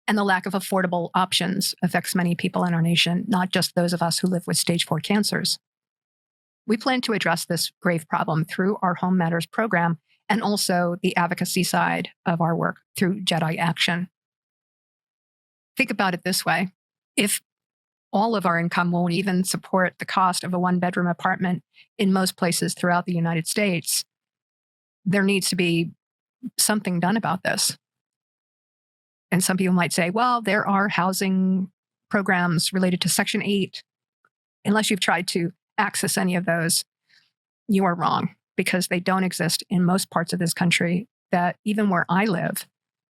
and the lack of affordable options affects many people in our nation, not just those of us who live with stage 4 cancers. We plan to address this grave problem through our HomeMatters program and also the advocacy side of our work through JEDI Action. Think about it this way. If all of our income won't even support the cost of a one-bedroom apartment in most places throughout the United States, there needs to be something done about this. And some people might say, well, there are housing programs related to Section 8. Unless you've tried to access any of those, you are wrong, because they don't exist in most parts of this country. That even where I live,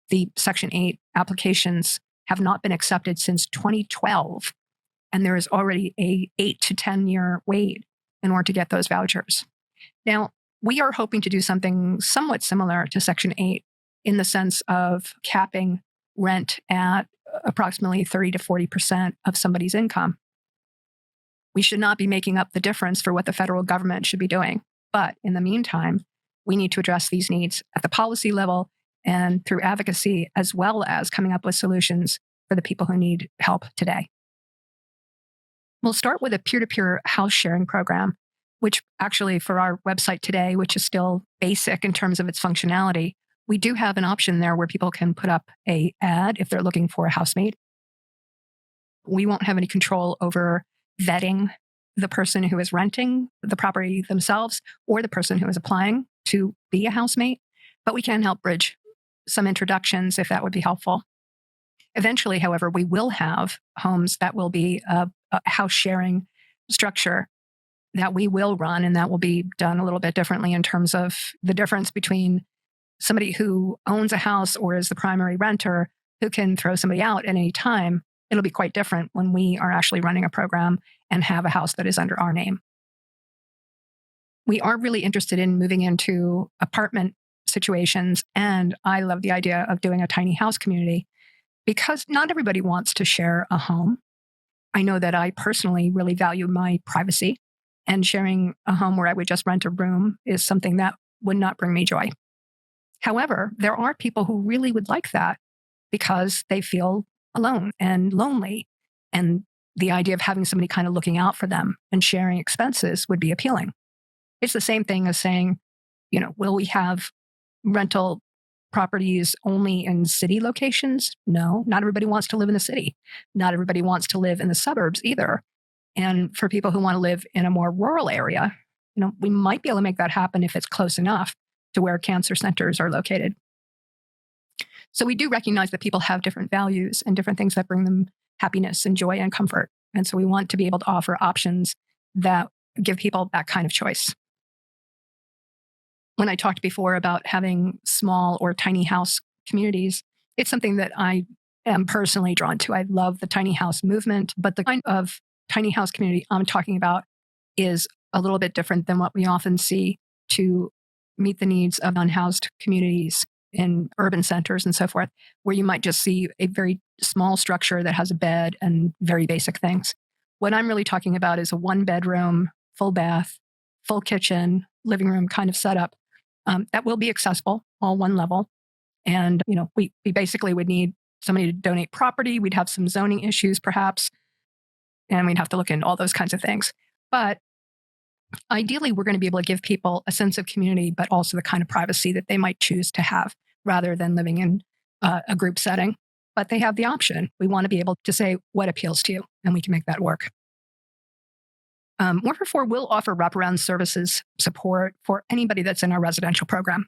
the Section 8 applications have not been accepted since 2012. And there is already a 8 to 10 year wait in order to get those vouchers. Now, we are hoping to do something somewhat similar to Section 8 in the sense of capping rent at approximately 30 to 40% of somebody's income. We should not be making up the difference for what the federal government should be doing. But in the meantime, we need to address these needs at the policy level and through advocacy, as well as coming up with solutions for the people who need help today. We'll start with a peer-to-peer house sharing program, which actually for our website today, which is still basic in terms of its functionality, we do have an option there where people can put up an ad if they're looking for a housemate. We won't have any control over vetting the person who is renting the property themselves or the person who is applying to be a housemate, but we can help bridge some introductions if that would be helpful. Eventually, however, we will have homes that will be a house sharing structure that we will run, and that will be done a little bit differently in terms of the difference between somebody who owns a house or is the primary renter who can throw somebody out at any time. It'll be quite different when we are actually running a program and have a house that is under our name. We are really interested in moving into apartment situations, and I love the idea of doing a tiny house community because not everybody wants to share a home. I know that I personally really value my privacy, and sharing a home where I would just rent a room is something that would not bring me joy. However, there are people who really would like that because they feel alone and lonely, and the idea of having somebody kind of looking out for them and sharing expenses would be appealing. It's the same thing as saying, will we have rental properties only in city locations? No, not everybody wants to live in the city. Not everybody wants to live in the suburbs either. And for people who want to live in a more rural area, we might be able to make that happen if it's close enough to where cancer centers are located. So we do recognize that people have different values and different things that bring them happiness and joy and comfort. And so we want to be able to offer options that give people that kind of choice. When I talked before about having small or tiny house communities, it's something that I am personally drawn to. I love the tiny house movement, but the kind of tiny house community I'm talking about is a little bit different than what we often see to meet the needs of unhoused communities in urban centers and so forth, where you might just see a very small structure that has a bed and very basic things. What I'm really talking about is a one-bedroom, full bath, full kitchen, living room kind of setup that will be accessible, all one level. And, we basically would need somebody to donate property. We'd have some zoning issues perhaps, and we'd have to look into all those kinds of things. But ideally, we're going to be able to give people a sense of community, but also the kind of privacy that they might choose to have rather than living in a group setting. But they have the option. We want to be able to say what appeals to you, and we can make that work. MoreFor4 will offer wraparound services support for anybody that's in our residential program.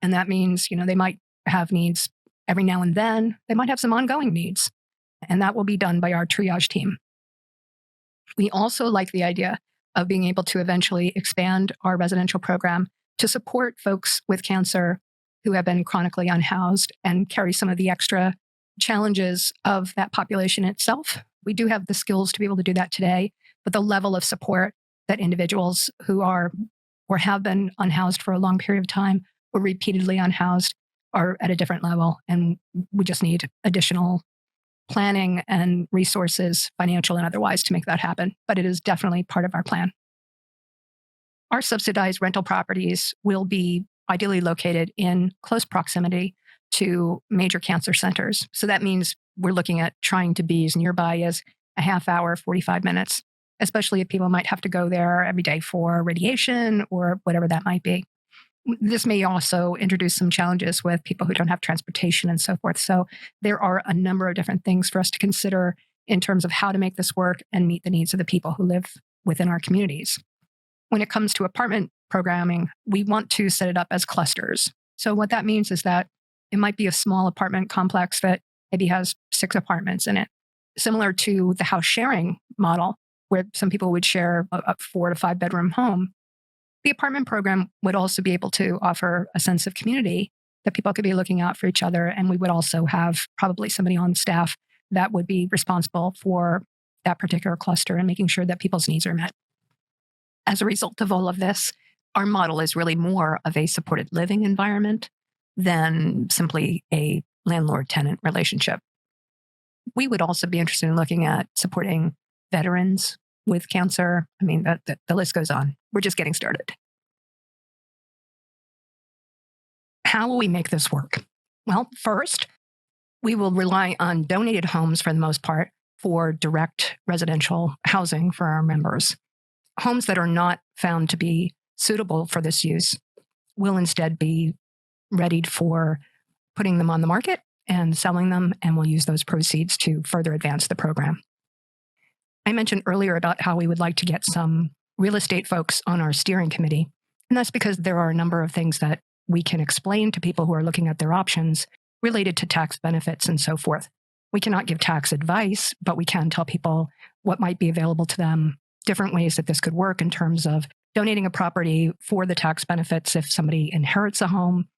And that means, they might have needs every now and then. They might have some ongoing needs, and that will be done by our triage team. We also like the idea of being able to eventually expand our residential program to support folks with cancer who have been chronically unhoused and carry some of the extra challenges of that population itself. We do have the skills to be able to do that today, but the level of support that individuals who are or have been unhoused for a long period of time or repeatedly unhoused are at a different level. And we just need additional planning and resources, financial and otherwise, to make that happen. But it is definitely part of our plan. Our subsidized rental properties will be ideally located in close proximity to major cancer centers. So that means we're looking at trying to be as nearby as a half hour, 45 minutes especially if people might have to go there every day for radiation or whatever that might be. This may also introduce some challenges with people who don't have transportation and so forth. So there are a number of different things for us to consider in terms of how to make this work and meet the needs of the people who live within our communities. When it comes to apartment programming, we want to set it up as clusters. So what that means is that it might be a small apartment complex that maybe has 6 apartments in it, similar to the house sharing model, where some people would share a 4 to 5 bedroom home. The apartment program would also be able to offer a sense of community that people could be looking out for each other. And we would also have probably somebody on staff that would be responsible for that particular cluster and making sure that people's needs are met. As a result of all of this, our model is really more of a supported living environment than simply a landlord-tenant relationship. We would also be interested in looking at supporting veterans with cancer. I mean, the list goes on. We're just getting started. How will we make this work? Well, first, we will rely on donated homes for the most part for direct residential housing for our members. Homes that are not found to be suitable for this use will instead be readied for putting them on the market and selling them, and we'll use those proceeds to further advance the program. I mentioned earlier about how we would like to get some real estate folks on our steering committee, and that's because there are a number of things that we can explain to people who are looking at their options related to tax benefits and so forth. We cannot give tax advice, but we can tell people what might be available to them, different ways that this could work in terms of donating a property for the tax benefits if somebody inherits a home,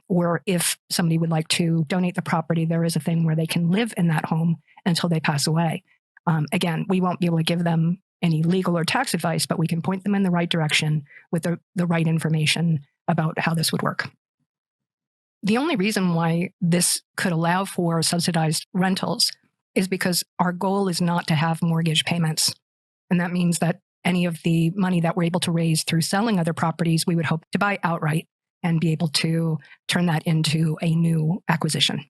or if somebody would like to donate the property, there is a thing where they can live in that home until they pass away. Again, we won't be able to give them any legal or tax advice, but we can point them in the right direction with the right information about how this would work. The only reason why this could allow for subsidized rentals is because our goal is not to have mortgage payments. And that means that any of the money that we're able to raise through selling other properties, we would hope to buy outright and be able to turn that into a new acquisition.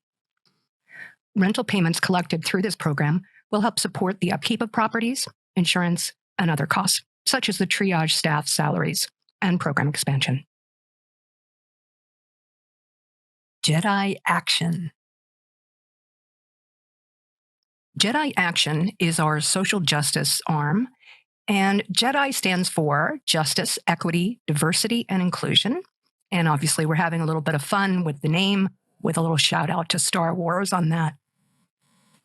Rental payments collected through this program will help support the upkeep of properties, insurance, and other costs, such as the triage staff salaries and program expansion. JEDI Action. JEDI Action is our social justice arm, and JEDI stands for Justice, Equity, Diversity, and Inclusion. And obviously, we're having a little bit of fun with the name, with a little shout out to Star Wars on that.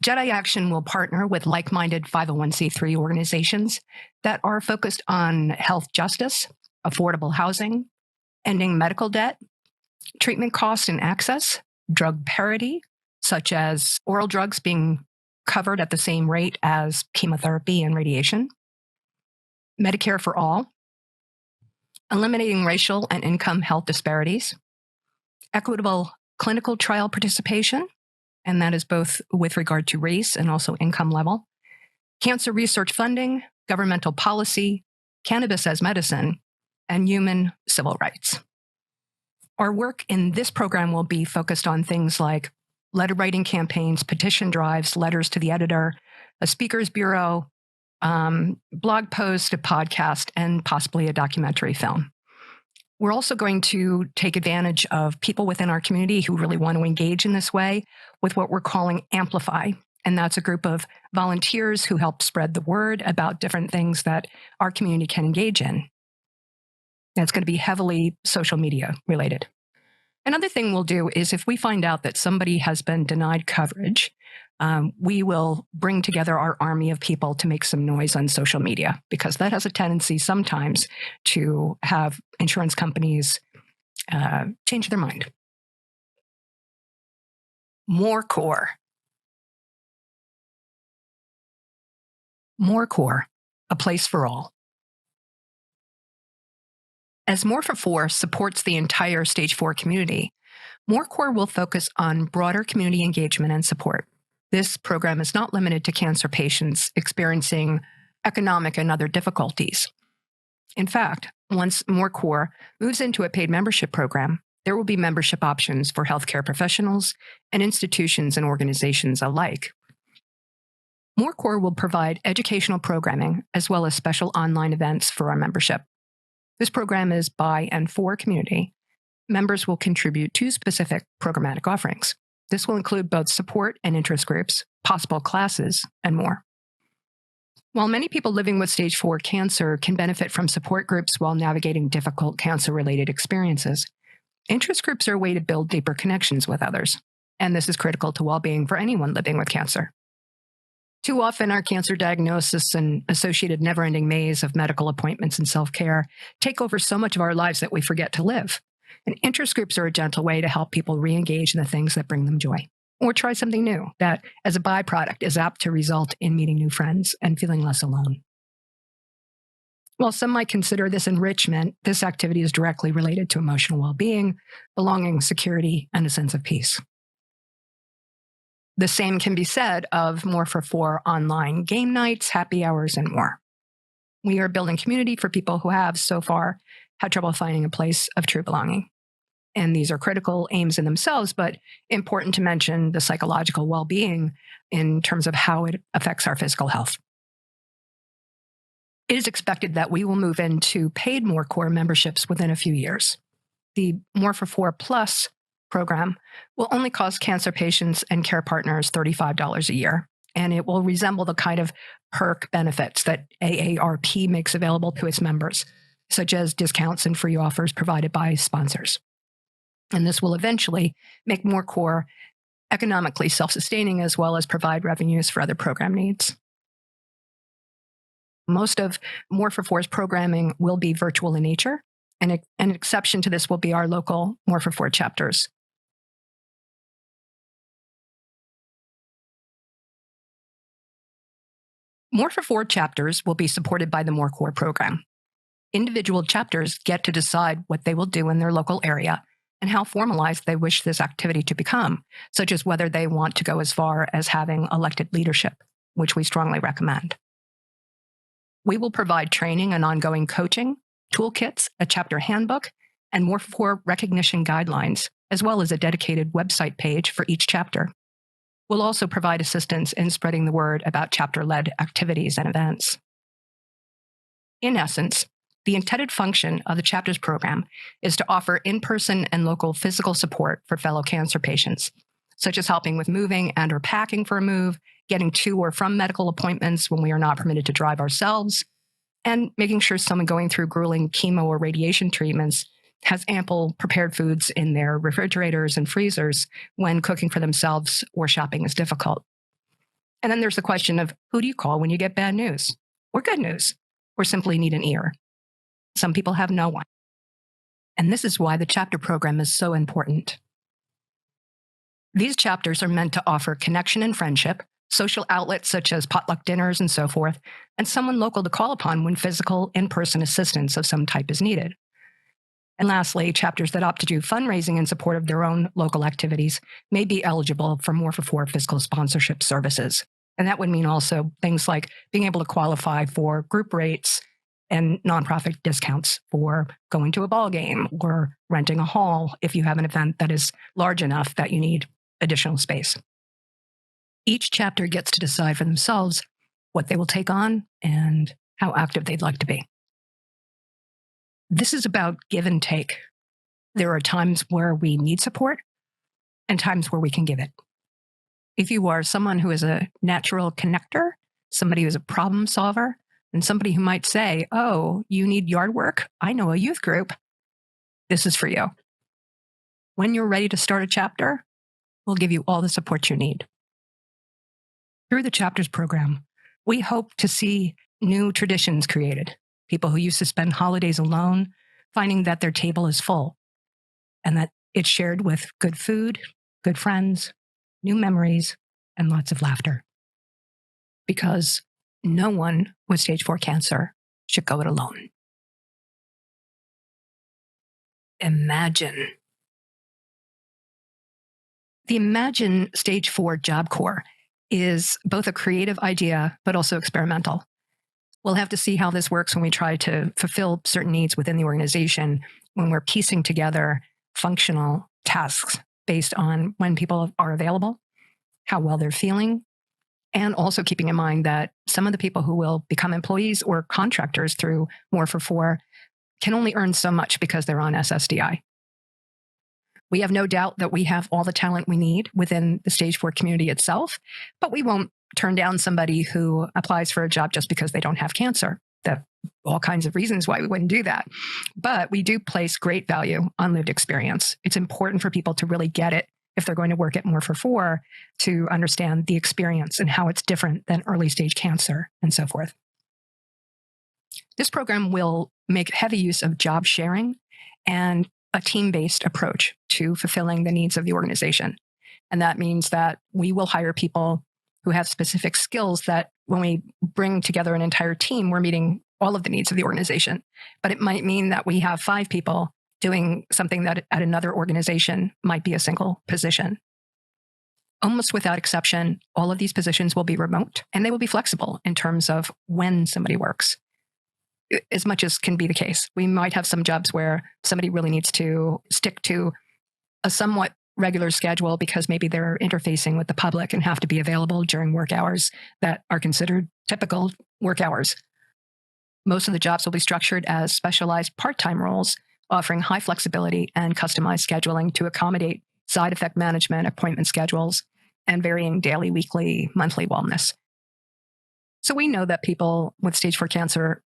JEDI Action will partner with like-minded 501c3 organizations that are focused on health justice, affordable housing, ending medical debt, treatment cost and access, drug parity, such as oral drugs being covered at the same rate as chemotherapy and radiation, Medicare for all, eliminating racial and income health disparities, equitable clinical trial participation, and that is both with regard to race and also income level, cancer research funding, governmental policy, cannabis as medicine, and human civil rights. Our work in this program will be focused on things like letter writing campaigns, petition drives, letters to the editor, a speakers bureau, blog post, a podcast, and possibly a documentary film. We're also going to take advantage of people within our community who really want to engage in this way with what we're calling Amplify. And that's a group of volunteers who help spread the word about different things that our community can engage in. That's going to be heavily social media related. Another thing we'll do is if we find out that somebody has been denied coverage, we will bring together our army of people to make some noise on social media, because that has a tendency sometimes to have insurance companies change their mind. MoreCorps. MoreCorps, a place for all. As MoreFor4 supports the entire Stage 4 community, MoreCorps will focus on broader community engagement and support. This program is not limited to cancer patients experiencing economic and other difficulties. In fact, once MoreCorps moves into a paid membership program, there will be membership options for healthcare professionals and institutions and organizations alike. MoreCorps will provide educational programming as well as special online events for our membership. This program is by and for community. Members will contribute to specific programmatic offerings. This will include both support and interest groups, possible classes, and more. While many people living with stage 4 cancer can benefit from support groups while navigating difficult cancer-related experiences, interest groups are a way to build deeper connections with others, and this is critical to well-being for anyone living with cancer. Too often, our cancer diagnosis and associated never-ending maze of medical appointments and self-care take over so much of our lives that we forget to live. And interest groups are a gentle way to help people re-engage in the things that bring them joy, or try something new that, as a byproduct, is apt to result in meeting new friends and feeling less alone. While some might consider this enrichment, this activity is directly related to emotional well-being, belonging, security, and a sense of peace. The same can be said of MoreFor4 online game nights, happy hours, and more. We are building community for people who have, so far, had trouble finding a place of true belonging. And these are critical aims in themselves, but important to mention the psychological well-being in terms of how it affects our physical health. It is expected that we will move into paid MoreCorps memberships within a few years. The MoreFor4 Plus program will only cost cancer patients and care partners $35 a year, and it will resemble the kind of perk benefits that AARP makes available to its members, such as discounts and free offers provided by sponsors. And this will eventually make MoreCorps economically self-sustaining as well as provide revenues for other program needs. Most of MoreFor4's programming will be virtual in nature, and an exception to this will be our local M44 chapters. M44 chapters will be supported by the MoreCorps program. Individual chapters get to decide what they will do in their local area and how formalized they wish this activity to become, such as whether they want to go as far as having elected leadership, which we strongly recommend. We will provide training and ongoing coaching, toolkits, a chapter handbook, and MoreFor4 recognition guidelines, as well as a dedicated website page for each chapter. We'll also provide assistance in spreading the word about chapter-led activities and events. In essence, the intended function of the chapters program is to offer in-person and local physical support for fellow cancer patients, such as helping with moving and or packing for a move, getting to or from medical appointments when we are not permitted to drive ourselves, and making sure someone going through grueling chemo or radiation treatments has ample prepared foods in their refrigerators and freezers when cooking for themselves or shopping is difficult. And then there's the question of who do you call when you get bad news or good news or simply need an ear? Some people have no one. And this is why the chapter program is so important. These chapters are meant to offer connection and friendship, social outlets such as potluck dinners and so forth, and someone local to call upon when physical in-person assistance of some type is needed. And lastly, chapters that opt to do fundraising in support of their own local activities may be eligible for MoreFor4 fiscal sponsorship services. And that would mean also things like being able to qualify for group rates and nonprofit discounts for going to a ball game or renting a hall if you have an event that is large enough that you need additional space. Each chapter gets to decide for themselves what they will take on and how active they'd like to be. This is about give and take. There are times where we need support and times where we can give it. If you are someone who is a natural connector, somebody who is a problem solver, and somebody who might say, oh, you need yard work? I know a youth group. This is for you. When you're ready to start a chapter, we'll give you all the support you need. Through the chapters program, we hope to see new traditions created. People who used to spend holidays alone, finding that their table is full and that it's shared with good food, good friends, new memories, and lots of laughter. Because no one with stage 4 cancer should go it alone. Imagine. The Imagine Stage 4 JobCorps is both a creative idea, but also experimental. We'll have to see how this works when we try to fulfill certain needs within the organization when we're piecing together functional tasks based on when people are available, how well they're feeling, And also keeping in mind that some of the people who will become employees or contractors through MoreFor4 can only earn so much because they're on SSDI. We have no doubt that we have all the talent we need within the stage 4 community itself, but we won't turn down somebody who applies for a job just because they don't have cancer. There are all kinds of reasons why we wouldn't do that. But we do place great value on lived experience. It's important for people to really get it if they're going to work at MoreFor4 to understand the experience and how it's different than early stage cancer and so forth. This program will make heavy use of job sharing and a team-based approach to fulfilling the needs of the organization. And that means that we will hire people who have specific skills that when we bring together an entire team, we're meeting all of the needs of the organization. But it might mean that we have 5 people doing something that at another organization might be a single position. Almost without exception, all of these positions will be remote and they will be flexible in terms of when somebody works, as much as can be the case. We might have some jobs where somebody really needs to stick to a somewhat regular schedule because maybe they're interfacing with the public and have to be available during work hours that are considered typical work hours. Most of the jobs will be structured as specialized part-time roles, offering high flexibility and customized scheduling to accommodate side effect management, appointment schedules, and varying daily, weekly, monthly wellness. So we know that people with stage 4 cancer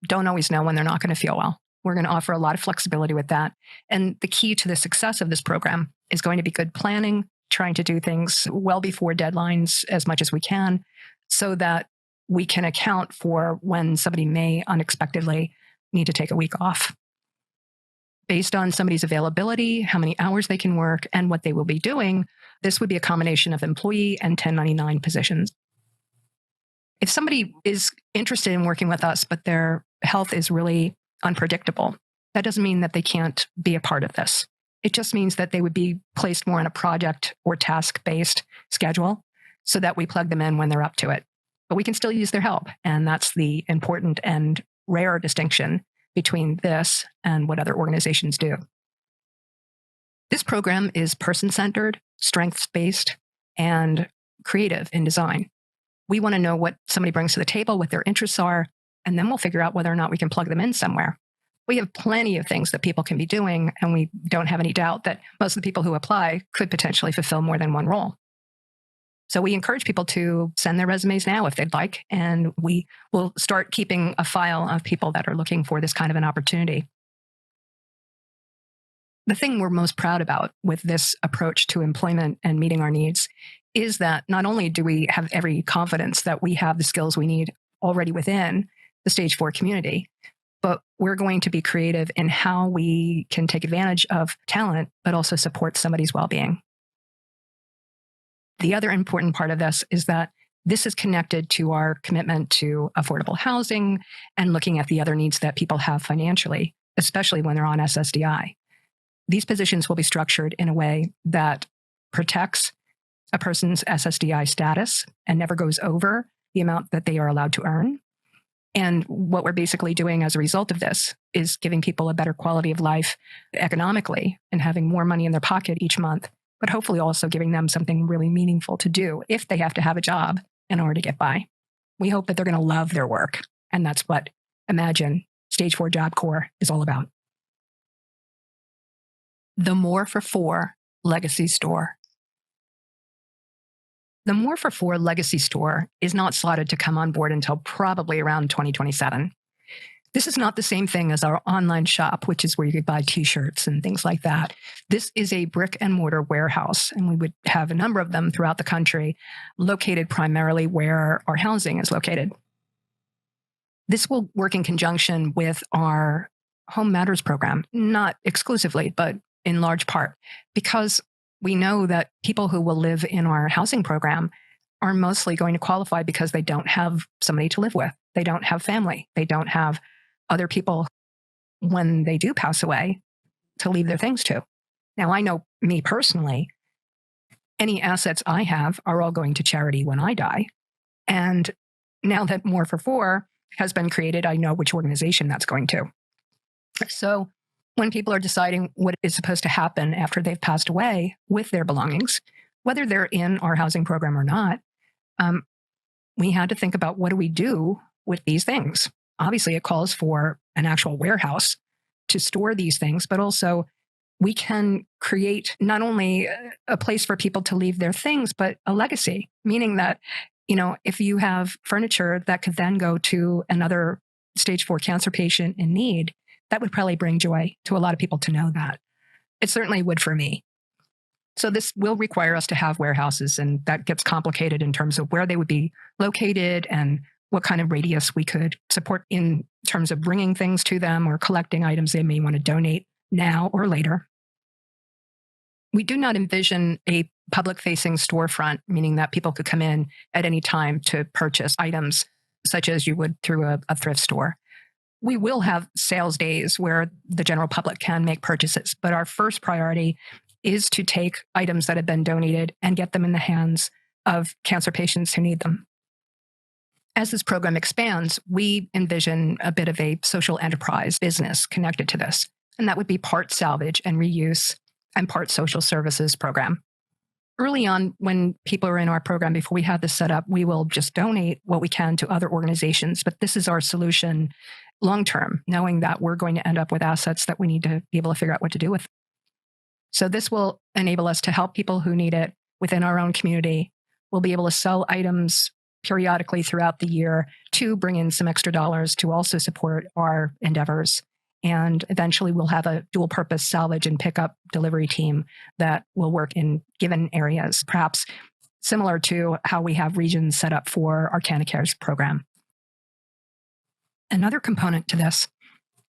don't always know when they're not going to feel well. We're going to offer a lot of flexibility with that. And the key to the success of this program is going to be good planning, trying to do things well before deadlines as much as we can, so that we can account for when somebody may unexpectedly need to take a week off. Based on somebody's availability, how many hours they can work, and what they will be doing, this would be a combination of employee and 1099 positions. If somebody is interested in working with us, but their health is really unpredictable, that doesn't mean that they can't be a part of this. It just means that they would be placed more on a project or task-based schedule so that we plug them in when they're up to it. But we can still use their help. And that's the important and rare distinction between this and what other organizations do. This program is person-centered, strengths-based, and creative in design. We want to know what somebody brings to the table, what their interests are, and then we'll figure out whether or not we can plug them in somewhere. We have plenty of things that people can be doing, and we don't have any doubt that most of the people who apply could potentially fulfill more than one role. So we encourage people to send their resumes now if they'd like, and we will start keeping a file of people that are looking for this kind of an opportunity. The thing we're most proud about with this approach to employment and meeting our needs is that not only do we have every confidence that we have the skills we need already within the stage 4 community, but we're going to be creative in how we can take advantage of talent, but also support somebody's well-being. The other important part of this is that this is connected to our commitment to affordable housing and looking at the other needs that people have financially, especially when they're on SSDI. These positions will be structured in a way that protects a person's SSDI status and never goes over the amount that they are allowed to earn. And what we're basically doing as a result of this is giving people a better quality of life economically and having more money in their pocket each month, but hopefully also giving them something really meaningful to do if they have to have a job in order to get by. We hope that they're going to love their work. And that's what Imagine Stage 4 JobCorps is all about. The MoreFor4 Legacy Store. The MoreFor4 Legacy Store is not slotted to come on board until probably around 2027. This is not the same thing as our online shop, which is where you could buy t-shirts and things like that. This is a brick and mortar warehouse, and we would have a number of them throughout the country, located primarily where our housing is located. This will work in conjunction with our HomeMatters program, not exclusively, but in large part, because we know that people who will live in our housing program are mostly going to qualify because they don't have somebody to live with. They don't have family. They don't have other people when they do pass away to leave their things to. Now, I know me personally, any assets I have are all going to charity when I die. And now that MoreFor4 has been created, I know which organization that's going to. So when people are deciding what is supposed to happen after they've passed away with their belongings, whether they're in our housing program or not, we had to think about what do we do with these things. Obviously, it calls for an actual warehouse to store these things, but also we can create not only a place for people to leave their things, but a legacy, meaning that, if you have furniture that could then go to another stage 4 cancer patient in need, that would probably bring joy to a lot of people to know that. It certainly would for me. So this will require us to have warehouses, and that gets complicated in terms of where they would be located and what kind of radius we could support in terms of bringing things to them or collecting items they may want to donate now or later. We do not envision a public-facing storefront, meaning that people could come in at any time to purchase items such as you would through a thrift store. We will have sales days where the general public can make purchases, but our first priority is to take items that have been donated and get them in the hands of cancer patients who need them. As this program expands, we envision a bit of a social enterprise business connected to this, and that would be part salvage and reuse and part social services program. Early on, when people are in our program, before we have this set up, we will just donate what we can to other organizations, but this is our solution long-term, knowing that we're going to end up with assets that we need to be able to figure out what to do with. So this will enable us to help people who need it within our own community. We'll be able to sell items periodically throughout the year to bring in some extra dollars to also support our endeavors. And eventually we'll have a dual purpose salvage and pickup delivery team that will work in given areas, perhaps similar to how we have regions set up for our CannaCares program. Another component to this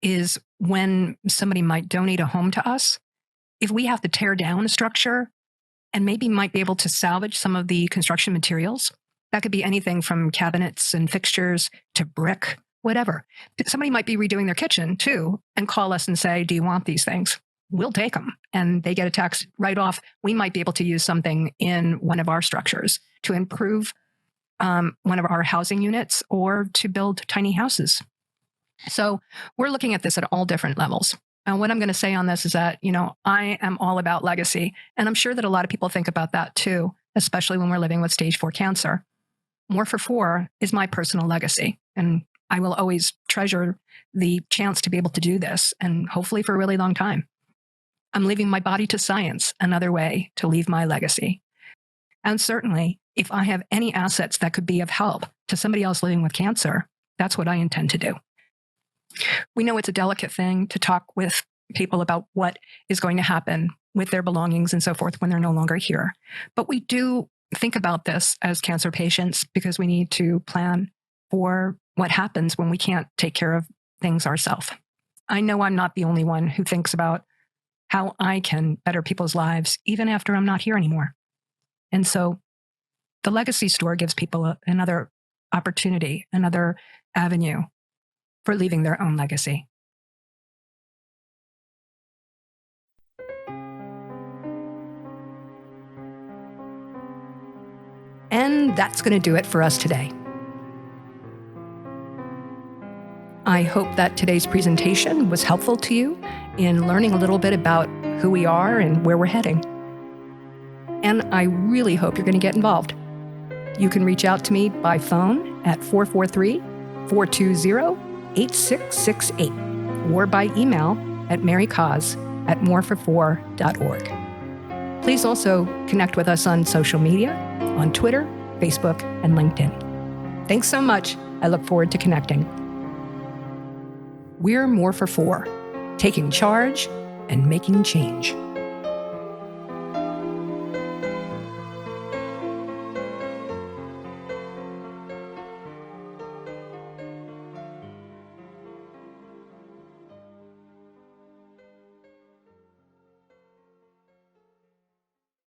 is when somebody might donate a home to us, if we have to tear down a structure and maybe might be able to salvage some of the construction materials, that could be anything from cabinets and fixtures to brick, whatever. Somebody might be redoing their kitchen too and call us and say, do you want these things? We'll take them. And they get a tax write-off. We might be able to use something in one of our structures to improve one of our housing units or to build tiny houses. So we're looking at this at all different levels. And what I'm going to say on this is that, I am all about legacy. And I'm sure that a lot of people think about that too, especially when we're living with stage 4 cancer. MoreFor4 is my personal legacy. And I will always treasure the chance to be able to do this, and hopefully for a really long time. I'm leaving my body to science, another way to leave my legacy. And certainly, if I have any assets that could be of help to somebody else living with cancer, that's what I intend to do. We know it's a delicate thing to talk with people about what is going to happen with their belongings and so forth when they're no longer here. But we do think about this as cancer patients because we need to plan for what happens when we can't take care of things ourselves. I know I'm not the only one who thinks about how I can better people's lives even after I'm not here anymore. And so the Legacy Store gives people another opportunity, another avenue for leaving their own legacy. And that's going to do it for us today. I hope that today's presentation was helpful to you in learning a little bit about who we are and where we're heading. And I really hope you're going to get involved. You can reach out to me by phone at 443-420-8668 or by email at marycause@more44.org. Please also connect with us on social media, on Twitter, Facebook, and LinkedIn. Thanks so much. I look forward to connecting. We're MoreFor4, taking charge and making change.